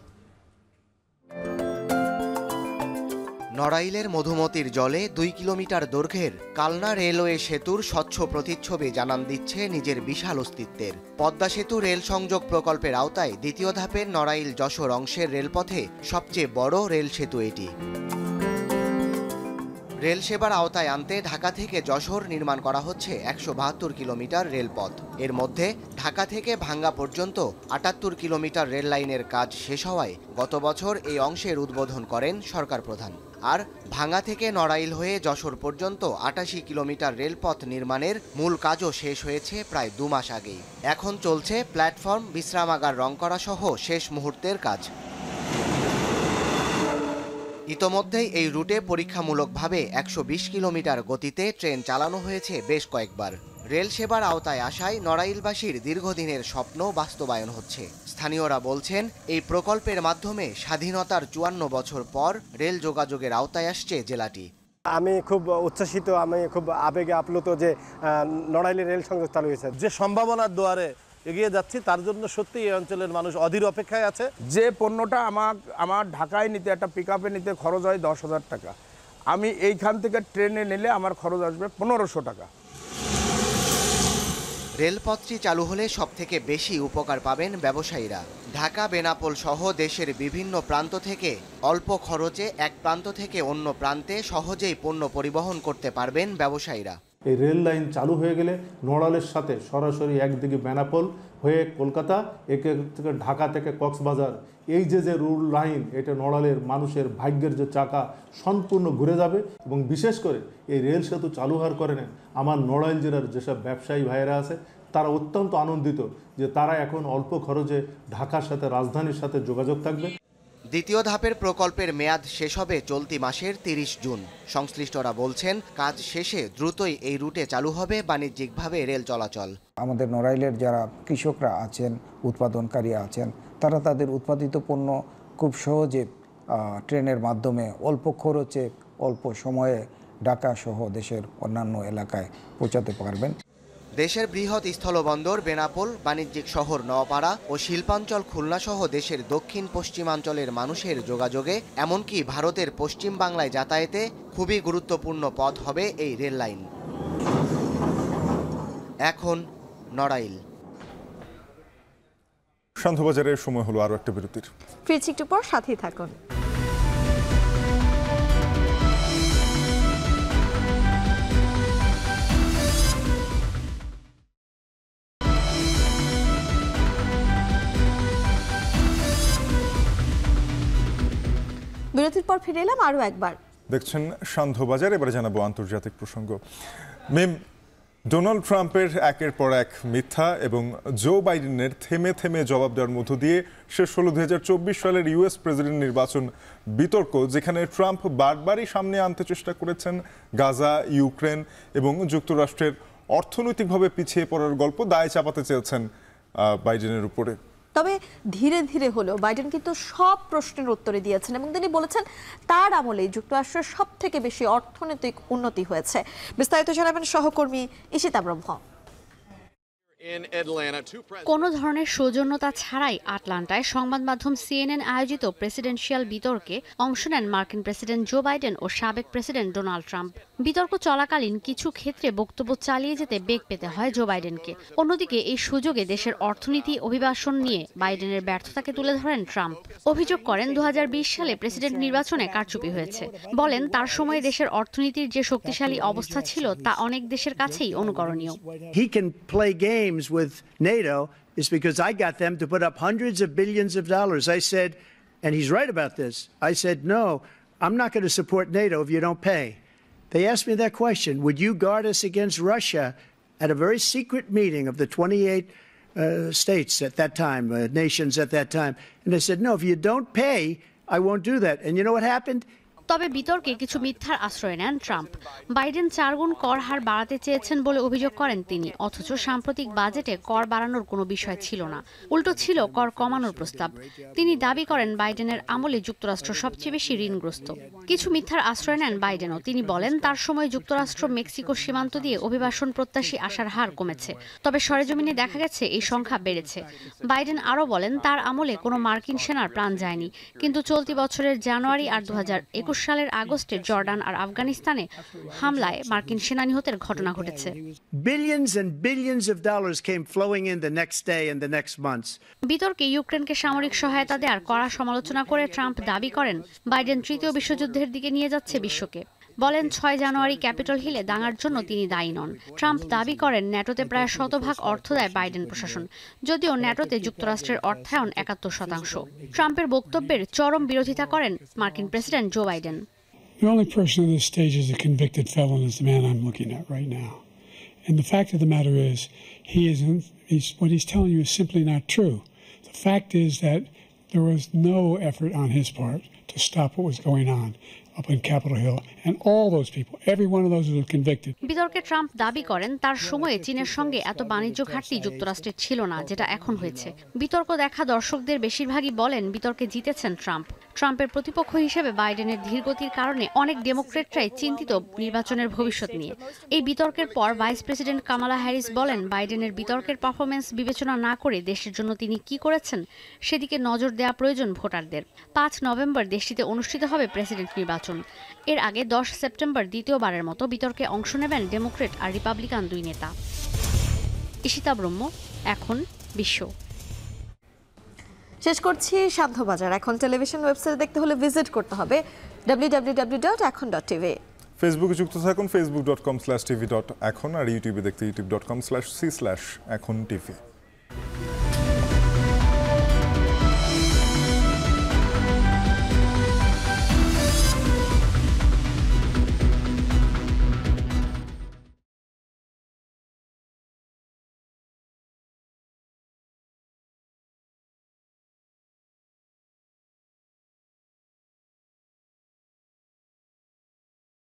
নড়াইলের মধুমতির জলে 2 কিলোমিটার দৈর্ঘ্যের কালনা রেলওয়ে সেতুর স্বচ্ছ প্রতিচ্ছবি জানান দিচ্ছে নিজের বিশাল অস্তিত্বের। পদ্মা সেতু রেল সংযোগ প্রকল্পের আওতায় দ্বিতীয় ধাপের নড়াইল যশোর অংশের রেলপথে সবচেয়ে বড় রেল সেতু এটি। রেল সেবার আওতায় আনতে ঢাকা থেকে যশোর নির্মাণ করা হচ্ছে 172 কিলোমিটার রেলপথ। এর মধ্যে ঢাকা থেকে ভাঙ্গা পর্যন্ত 78 কিলোমিটার রেল লাইনের কাজ শেষ হওয়ায় গত বছর এই অংশের উদ্বোধন করেন সরকার প্রধান। আর ভাঙ্গা থেকে নড়াইল হয়ে যশোর পর্যন্ত 88 কিলোমিটার রেলপথ নির্মাণের মূল কাজও শেষ হয়েছে প্রায় 2 মাস আগেই। এখন চলছে প্ল্যাটফর্ম, বিশ্রামাগার রং করা সহ শেষ মুহূর্তের কাজ। ইতোমধ্যেই এই রুটে পরীক্ষামূলকভাবে 120 কিলোমিটার গতিতে ট্রেন চালানো হয়েছে বেশ কয়েকবার। রেল সেবার আওতায় আসায় নড়াইলবাসীর দীর্ঘদিনের স্বপ্ন বাস্তবায়ন হচ্ছে। স্থানীয়রা বলছেন, এই প্রকল্পের মাধ্যমে স্বাধীনতার 54 বছর পর রেল যোগাযোগের আওতায় আসছে জেলাটি। আমি খুব উচ্ছ্বসিত, আমি খুব আবেগে আপ্লুত যে নড়াইলের রেল সংযোগ চালু হয়েছে। যে সম্ভাবনার দুয়ারে এগিয়ে যাচ্ছি, তার জন্য সত্যি এই অঞ্চলের মানুষ অধীর অপেক্ষায় আছে। যে পণ্যটা আমার ঢাকায় নিতে, একটা পিক আপে নিতে খরচ হয় 10,000 টাকা, আমি এইখান থেকে ট্রেনে নিলে আমার খরচ আসবে 1500 টাকা। রেলপথটি চালু হলে সবথেকে বেশি উপকার পাবেন ব্যবসায়ীরা। ঢাকা, বেনাপোল সহ দেশের বিভিন্ন প্রান্ত থেকে অল্প খরচে এক প্রান্ত থেকে অন্য প্রান্তে সহজেই পণ্য পরিবহন করতে পারবেন ব্যবসায়ীরা। এই রেল লাইন চালু হয়ে গেলে নড়াইলের সাথে সরাসরি একদিকে বেনাপোল হয়ে কলকাতা, একে থেকে ঢাকা থেকে কক্সবাজার, এই যে রুল লাইন, এটা নড়াইলের মানুষের ভাগ্যের যে চাকা সম্পূর্ণ ঘুরে যাবে। এবং বিশেষ করে এই রেল সেতু চালু হওয়ার কারণে আমার নড়াইল জেলার যেসব ব্যবসায়ী ভাইয়েরা আছে তারা অত্যন্ত আনন্দিত যে তারা এখন অল্প খরচে ঢাকার সাথে, রাজধানীর সাথে যোগাযোগ থাকবে। দ্বিতীয় ধাপের প্রকল্পের মেয়াদ শেষ হবে চলতি মাসের 30 জুন। সংশ্লিষ্টরা বলছেন, কাজ শেষে দ্রুতই এই রুটে চালু হবে বাণিজ্যিকভাবে রেল চলাচল। আমাদের নড়াইলের যারা কৃষকরা আছেন, উৎপাদনকারী আছেন, তারা তাদের উৎপাদিত পণ্য খুব সহজে ট্রেনের মাধ্যমে অল্প খরচে, অল্প সময়ে ঢাকা সহ দেশের অন্যান্য এলাকায় পৌঁছাতে পারবেন। দেশের বৃহৎ স্থলবন্দর বেনাপোল, বাণিজ্যিক শহর নওপাড়া ও শিল্পাঞ্চল খুলনা সহ দেশের দক্ষিণ পশ্চিমাঞ্চলের মানুষের যোগাযোগে, এমনকি ভারতের পশ্চিম বাংলায় যাতায়াতে খুবই গুরুত্বপূর্ণ পথ হবে এই রেল লাইন। এখন নড়াইল। সন্ধ্যাবাজারের সময় হলো আরো একটা বিরতির। ফিরছি একটু পর, সাথেই থাকুন। বিরতির পর ফিরে এলাম আরো একবার। দেখছেন সন্ধ্যাবাজার। এবারে জানাবো আন্তর্জাতিক প্রসঙ্গ। ডোনাল্ড ট্রাম্পের একের পর এক মিথ্যা এবং জো বাইডেনের থেমে থেমে জবাব দেওয়ার মধ্য দিয়ে শেষ হলো 2024 সালের ইউএস প্রেসিডেন্ট নির্বাচন বিতর্ক, যেখানে ট্রাম্প বারবারই সামনে আনতে চেষ্টা করেছেন গাজা, ইউক্রেন এবং যুক্তরাষ্ট্রের অর্থনৈতিকভাবে পিছিয়ে পড়ার গল্প দায় চাপাতে চেয়েছেন বাইডেনের উপরে। তবে ধীরে ধীরে হলেও বাইডেন কিন্তু সব প্রশ্নের উত্তরে দিয়েছেন এবং তিনি বলেছেন তার আমলেই যুক্তরাষ্ট্রের সব থেকে বেশি অর্থনৈতিক উন্নতি হয়েছে। বিস্তারিত জানাবেন সহকর্মী ঈশিতা ব্রহ্ম। কোনো ধরনের সৌজন্যতা ছাড়াই আটলান্টায় সংবাদ মাধ্যম CNN আয়োজিত প্রেসিডেন্সিয়াল বিতর্কে অংশ নেন মার্কিন প্রেসিডেন্ট জো বাইডেন ও সাবেক প্রেসিডেন্ট ডোনাল্ড ট্রাম্প। বিতর্ক চলাকালীন কিছু ক্ষেত্রে বক্তব্য চালিয়ে যেতে বেগ পেতে হয় জো বাইডেনকে। অন্যদিকে এই সুযোগে দেশের অর্থনীতি অভিবাসন নিয়ে বাইডেনের ব্যর্থতাকে তুলে ধরেন ট্রাম্প। অভিযোগ করেন 2020 সালে প্রেসিডেন্ট নির্বাচনে কারচুপি হয়েছে। বলেন তার সময়ে দেশের অর্থনীতির যে শক্তিশালী অবস্থা ছিল তা অনেক দেশের কাছেই অনুকরণীয়। With NATO is because I got them to put up hundreds of billions of dollars. I said, and he's right about this, I said, no, I'm not going to support NATO if you don't pay. They asked me that question, would you guard us against Russia at a very secret meeting of the 28 states at that time, nations at that time? And I said, no, if you don't pay, I won't do that. And you know what happened? তবে বিতর্কে কিছু মিথ্যার আশ্রয় নেন Trump. Biden 4 গুণ কর হার বাড়াতে চেয়েছেন বলে অভিযোগ করেন তিনি, অথচ সাম্প্রতিক বাজেটে কর বাড়ানোর কোনো বিষয় ছিল না, উল্টো ছিল কর কমানোর প্রস্তাব। তিনি দাবি করেন বাইডেনের আমলে যুক্তরাষ্ট্র সবচেয়ে বেশি ঋণগ্রস্ত। কিছু মিথ্যার আশ্রয় নেন বাইডেনও। তিনি বলেন তার সময় যুক্তরাষ্ট্র মেক্সিকো সীমান্ত দিয়ে অভিবাসন প্রত্যাশী আসার হার কমেছে, তবে সরেজমিনে দেখা গেছে এই সংখ্যা বেড়েছে। বাইডেন আরও বলেন তার আমলে কোনো মার্কিন সেনার প্রাণ যায়নি, কিন্তু চলতি বছরের জানুয়ারি আর 2021 সালের আগস্টে জর্ডান আর আফগানিস্তানে হামলায় মার্কিন সেনা নিহতের ঘটনা ঘটেছে। Billions and billions of dollars came flowing in the next day and the next months. বিতর্কে ইউক্রেনকে সামরিক সহায়তা দেওয়ার কড়া সমালোচনা করে ট্রাম্প দাবি করেন বাইডেন তৃতীয় বিশ্বযুদ্ধের দিকে নিয়ে যাচ্ছে বিশ্বকে। বলেন 6 জানুয়ারি ক্যাপিটল হিলে দাঙ্গার জন্য তিনি দায়ী নন। ট্রাম্প দাবি করেন ন্যাটোতে প্রায় 100% অর্থ দেয় বাইডেন প্রশাসন, যদিও ন্যাটোতে যুক্তরাষ্ট্রের অর্থায়ন 71%। ট্রাম্পের বক্তব্যের চরম বিরোধিতা করেন মার্কিন president Joe Biden. The only person on this stage is a convicted felon is the man I'm looking at right now. And the fact of the matter is, what he's telling you is simply not true. The fact is that there was no effort on his part to stop what was going on up in Capitol Hill, and all those people, every one of those were convicted. বিতর্কে Trump দাবি করেন তার সময়ে চীনের সঙ্গে এত বাণিজ্য ঘাটতি যুক্তরাষ্ট্রের ছিল না যেটা এখন হয়েছে। বিতর্ক দেখা দর্শকদের বেশিরভাগই বলেন বিতর্কে জিতেছেন ট্রাম্প। ট্রাম্পের প্রতিপক্ষ হিসেবে বাইডেনের ধীরগতির কারণে অনেক ডেমোক্রেটরাই চিন্তিত নির্বাচনের ভবিষ্যৎ নিয়ে। এই বিতর্কের পর ভাইস প্রেসিডেন্ট কামালা হ্যারিস বলেন বাইডেনের বিতর্কের পারফরমেন্স বিবেচনা না করে দেশের জন্য তিনি কি করেছেন সেদিকে নজর দেওয়া প্রয়োজন ভোটারদের। 5 নভেম্বর দেশটিতে অনুষ্ঠিত হবে প্রেসিডেন্ট নির্বাচন। এর আগে 10 সেপ্টেম্বর দ্বিতীয়বারের মতো বিতর্কে অংশ নেবেন ডেমোক্রেট আর রিপাবলিকান 2 নেতা। ঈশিতা ব্রহ্ম, এখন বিশ্ব। শেষ করছি সাধ্যবাজার। এখন টেলিভিশন ওয়েবসাইট দেখতে হলে ভিজিট করতে হবে www.ekhon.tv। ফেসবুকে যুক্ত থাকুন facebook.com/tv.ekhon আর ইউটিউবে দেখতে youtube.com/c/ekhon tv।